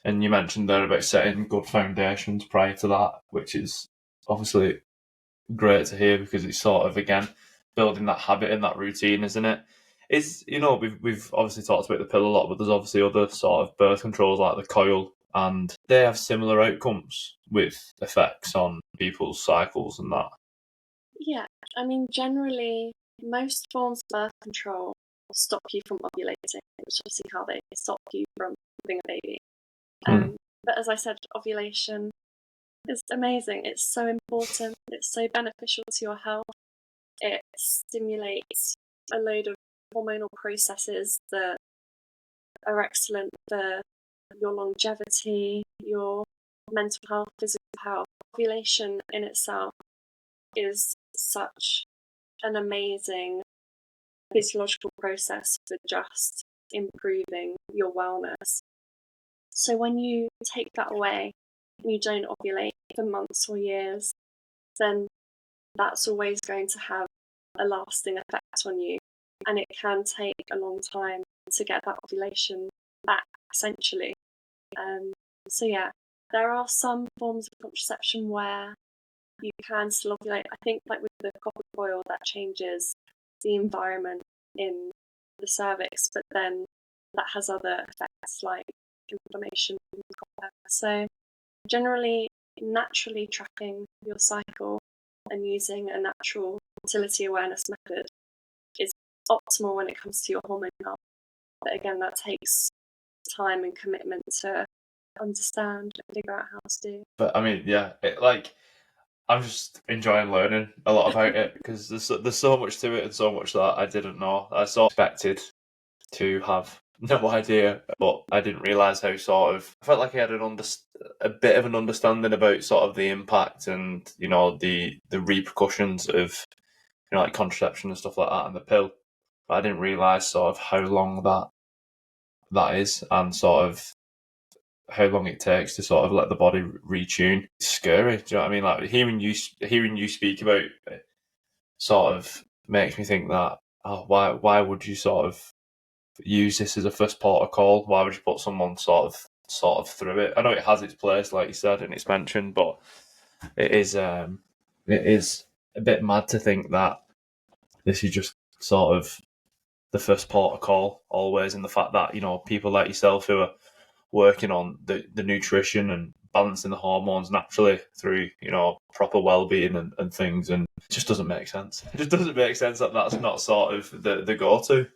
And you mentioned there about setting good foundations prior to that, which is obviously great to hear because it's sort of, again, building that habit and that routine, isn't it? We've obviously talked about the pill a lot, but there's obviously other sort of birth controls like the coil, and they have similar outcomes with effects on people's cycles and that. Yeah, I mean, generally, most forms of birth control stop you from ovulating, which is obviously how they stop you from having a baby. But as I said, ovulation is amazing. It's so important. It's so beneficial to your health. It stimulates a load of hormonal processes that are excellent for your longevity, your mental health, physical health. Ovulation in itself is such an amazing physiological process for just improving your wellness. So when you take that away and you don't ovulate for months or years, then that's always going to have a lasting effect on you. And it can take a long time to get that ovulation back, essentially. So yeah, there are some forms of contraception where you can still ovulate. I think like with the copper coil, that changes the environment in the cervix, but then that has other effects like inflammation from the copper. So generally, naturally tracking your cycle and using a natural fertility awareness method is optimal when it comes to your hormone health. But again, that takes time and commitment to understand and figure out how to do. But I mean, yeah, I'm just enjoying learning a lot about it because there's so much to it and so much that I didn't know. I sort of expected to have no idea, but I didn't realise how I felt like I had a bit of an understanding about sort of the impact and, you know, the repercussions of, you know, like contraception and stuff like that and the pill. But I didn't realise sort of how long that is and sort of how long it takes to sort of let the body retune. It's scary. Do you know what I mean? Like hearing you speak about it sort of makes me think that, why would you sort of use this as a first port of call? Why would you put someone sort of through it? I know it has its place, like you said, and it's mentioned, but it is a bit mad to think that this is just sort of the first port of call always, and the fact that, you know, people like yourself who are working on the nutrition and balancing the hormones naturally through, you know, proper well-being and things, and it just doesn't make sense. It just doesn't make sense that that's not sort of the go-to.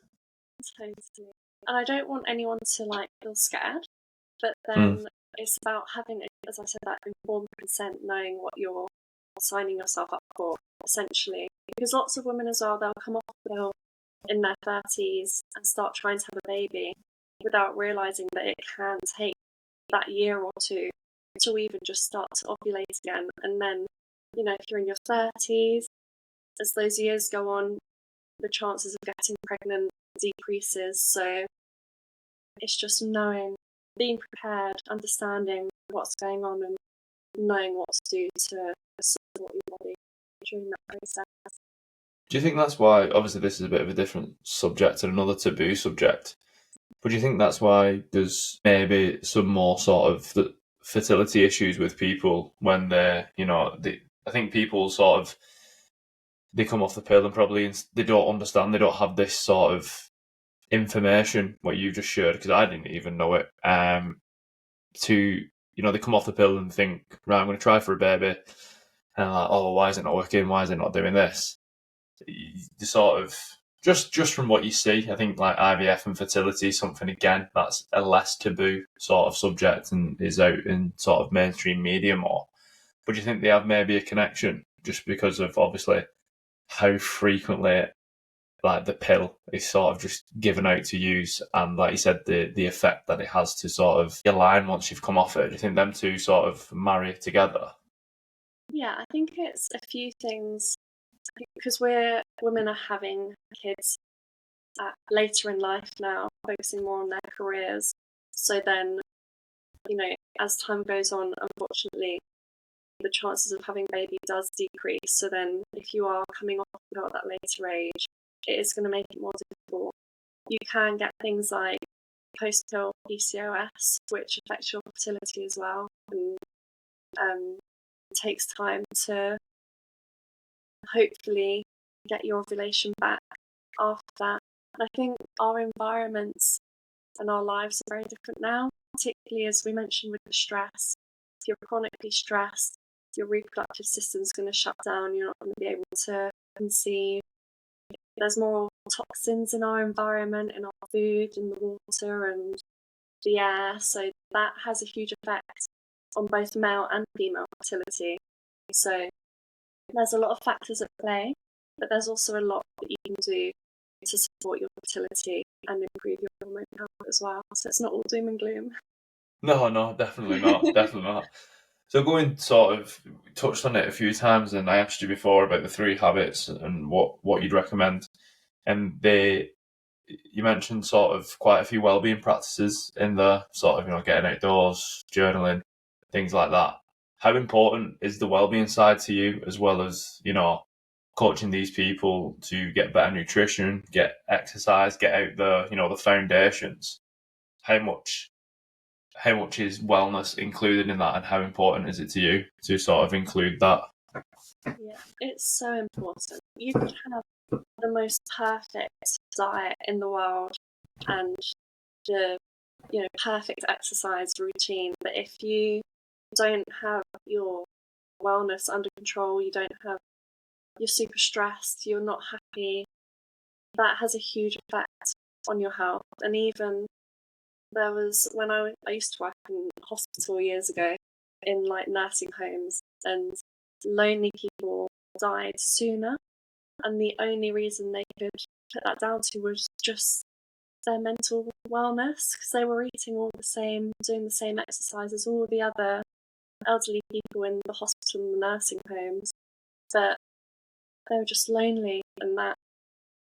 Totally. And I don't want anyone to like feel scared, but then it's about having, as I said, that informed consent, knowing what you're signing yourself up for, essentially. Because lots of women as well, they'll come off the pill in their 30s and start trying to have a baby without realising that it can take that year or two to even just start to ovulate again. And then, you know, if you're in your 30s, as those years go on, the chances of getting pregnant decreases. So it's just knowing, being prepared, understanding what's going on and knowing what to do to support your body during that process. Do you think that's why, obviously this is a bit of a different subject and another taboo subject, but do you think that's why there's maybe some more sort of the fertility issues with people when they're, you know, I think people sort of, they come off the pill and probably they don't understand, they don't have this sort of information, what you just shared, because I didn't even know it, to, you know, they come off the pill and think, right, I'm going to try for a baby, and like, oh, why is it not working? Why is it not doing this? The sort of, just from what you see, I think like IVF and fertility is something, again, that's a less taboo sort of subject and is out in sort of mainstream media more. But do you think they have maybe a connection just because of obviously how frequently like the pill is sort of just given out to use, and like you said, the effect that it has to sort of align once you've come off it? Do you think them two sort of marry together? Yeah, I think it's a few things, because women are having kids later in life now, focusing more on their careers. So then, you know, as time goes on, unfortunately, the chances of having a baby does decrease. So then if you are coming off the pill at that later age, it is going to make it more difficult. You can get things like post-pill PCOS, which affects your fertility as well. And it takes time to hopefully get your ovulation back after that. And I think our environments and our lives are very different now, particularly as we mentioned with the stress. If you're chronically stressed, your reproductive system's going to shut down, you're not going to be able to conceive. There's more toxins in our environment, in our food, in the water and the air, so that has a huge effect on both male and female fertility. So there's a lot of factors at play, but there's also a lot that you can do to support your fertility and improve your hormone health as well. So it's not all doom and gloom. No, definitely not. Definitely not. So going sort of touched on it a few times, and I asked you before about the 3 habits and what you'd recommend. And you mentioned sort of quite a few wellbeing practices in there, sort of, getting outdoors, journaling, things like that. How important is the wellbeing side to you, as well as, coaching these people to get better nutrition, get exercise, get out the foundations? How much is wellness included in that, and how important is it to you to sort of include that? Yeah, it's so important. You could have the most perfect diet in the world and the perfect exercise routine, but if you don't have your wellness under control, you're super stressed, you're not happy, that has a huge effect on your health. And even there was when I used to work in hospital years ago in like nursing homes, and lonely people died sooner, and the only reason they could put that down to was just their mental wellness, because they were eating all the same, doing the same exercise as all the other elderly people in the hospital and the nursing homes, but they were just lonely. And that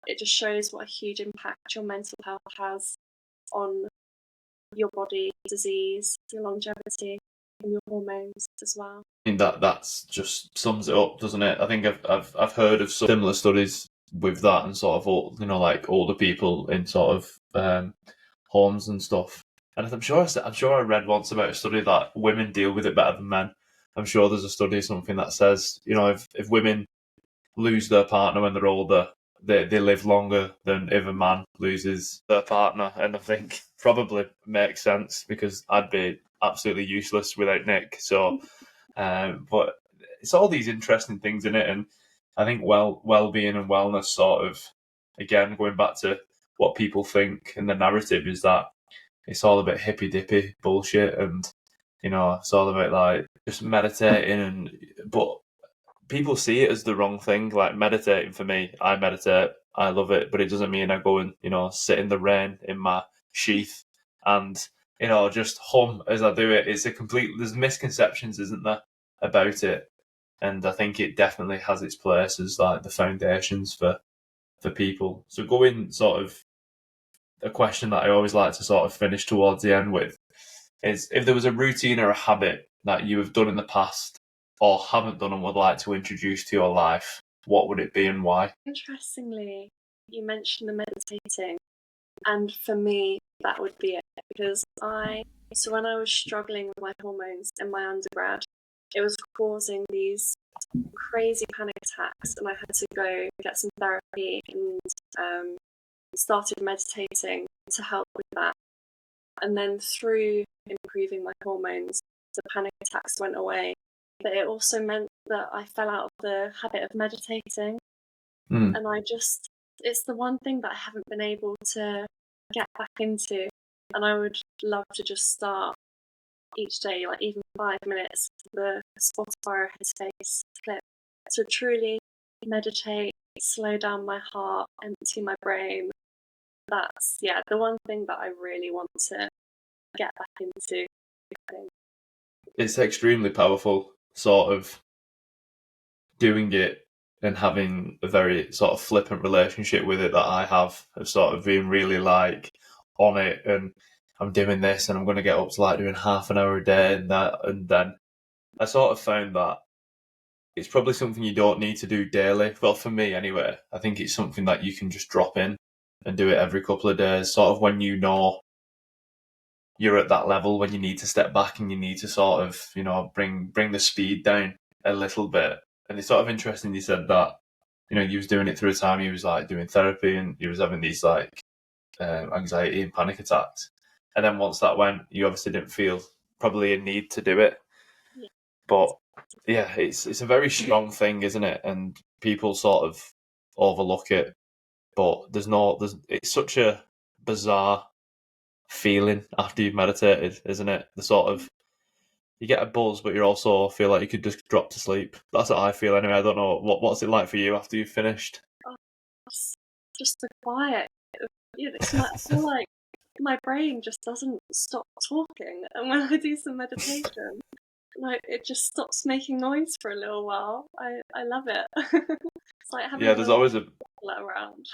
it just shows what a huge impact your mental health has on your body, disease, your longevity, and your hormones as well. I mean, that's just sums it up, doesn't it? I think I've heard of some similar studies with that, and sort of like older people in sort of homes and stuff. And I'm sure I read once about a study that women deal with it better than men. I'm sure there's a study, something that says, if women lose their partner when they're older, they live longer than if a man loses their partner. And I think probably makes sense, because I'd be absolutely useless without Nick. So, but it's all these interesting things in it, and I think well-being and wellness sort of, again, going back to what people think and the narrative is that it's all about hippy-dippy bullshit, and it's all about like just meditating, but people see it as the wrong thing. Like meditating, for me, I meditate, I love it, but it doesn't mean I go and sit in the rain in my sheath and just hum as I do it. It's there's misconceptions, isn't there, about it, and I think it definitely has its place as like the foundations for people. So going sort of a question that I always like to sort of finish towards the end with is, if there was a routine or a habit that you have done in the past or haven't done and would like to introduce to your life, what would it be and why? Interestingly, you mentioned the meditating, and for me, that would be it, because when I was struggling with my hormones in my undergrad, it was causing these crazy panic attacks, and I had to go get some therapy, and started meditating to help with that. And then through improving my hormones, the panic attacks went away. But it also meant that I fell out of the habit of meditating. And it's the one thing that I haven't been able to get back into. And I would love to just start each day, like even 5 minutes, the Spotify or Headspace clip, to truly meditate, slow down my heart, empty my brain. That's, the one thing that I really want to get back into. It's extremely powerful, sort of doing it and having a very sort of flippant relationship with it that I have, of sort of being really like on it, and I'm doing this and I'm going to get up to like doing half an hour a day and that. And then I sort of found that it's probably something you don't need to do daily. Well, for me anyway, I think it's something that you can just drop in and do it every couple of days, sort of when you're at that level when you need to step back and you need to sort of, you know, bring the speed down a little bit. And it's sort of interesting you said that, you know, you was doing it through a time you was like doing therapy and you was having these like anxiety and panic attacks. And then once that went, you obviously didn't feel probably a need to do it. Yeah. But yeah, it's a very strong thing, isn't it? And people sort of overlook it. But it's such a bizarre feeling after you've meditated, isn't it? The sort of you get a buzz, but you also feel like you could just drop to sleep. That's what I feel anyway. I don't know what's it like for you after you've finished. Oh, it's just the quiet. It's I feel like my brain just doesn't stop talking, and when I do some meditation, like it just stops making noise for a little while. I love it. It's like having Yeah, there's always a let around.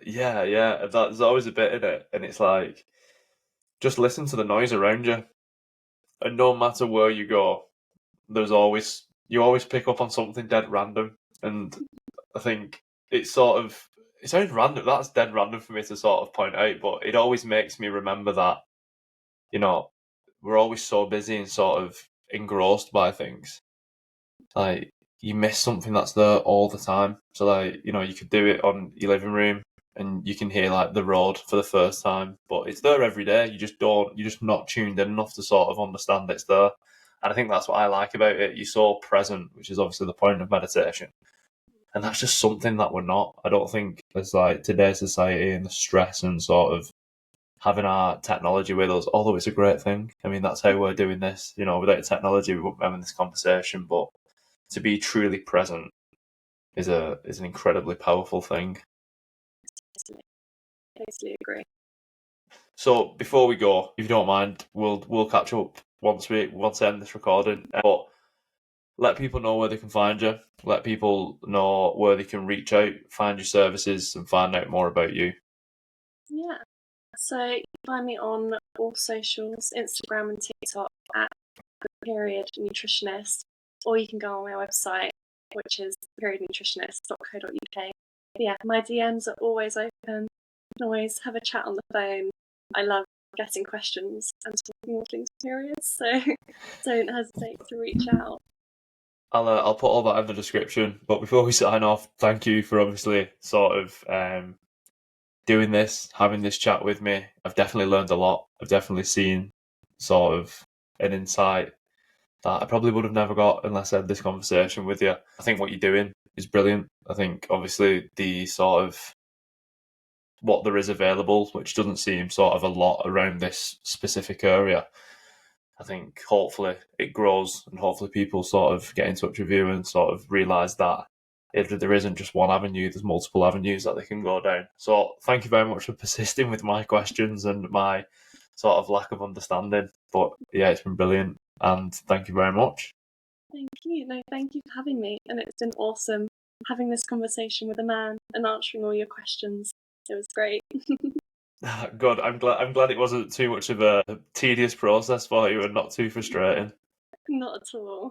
yeah. There's always a bit in it, and it's like just listen to the noise around you, and no matter where you go, you always pick up on something dead random, and I think it sounds random. That's dead random for me to sort of point out, but it always makes me remember that, you know, we're always so busy and sort of engrossed by things. Like you miss something that's there all the time. So like, you know, you could do it on your living room and you can hear like the road for the first time, but it's there every day. You're just not tuned in enough to sort of understand it's there. And I think that's what I like about it. You're so present, which is obviously the point of meditation. And that's just something that we're not. I don't think as like today's society and the stress and sort of having our technology with us, although it's a great thing. I mean, that's how we're doing this. You know, without technology, we wouldn't be having this conversation. But to be truly present is an incredibly powerful thing. Totally agree. So before we go, if you don't mind, we'll catch up once I end this recording. But let people know where they can find you. Let people know where they can reach out, find your services, and find out more about you. Yeah. So you can find me on all socials, Instagram and TikTok at Period Nutritionist, or you can go on my website, which is periodnutritionist.co.uk. But yeah, my DMs are always open. You can always have a chat on the phone. I love getting questions and talking all things periods, so don't hesitate to reach out. I'll put all that in the description. But before we sign off, thank you for obviously sort of doing this, having this chat with me. I've definitely learned a lot. I've definitely seen sort of an insight that I probably would have never got unless I had this conversation with you. I think what you're doing is brilliant. I think obviously the sort of what there is available, which doesn't seem sort of a lot around this specific area. I think hopefully it grows and hopefully people sort of get in touch with you and sort of realise that if there isn't just one avenue, there's multiple avenues that they can go down. So thank you very much for persisting with my questions and my sort of lack of understanding. But yeah, it's been brilliant and thank you very much. Thank you. No, thank you for having me. And it's been awesome having this conversation with a man and answering all your questions. It was great. Good. I'm glad it wasn't too much of a tedious process for you and not too frustrating. Not at all.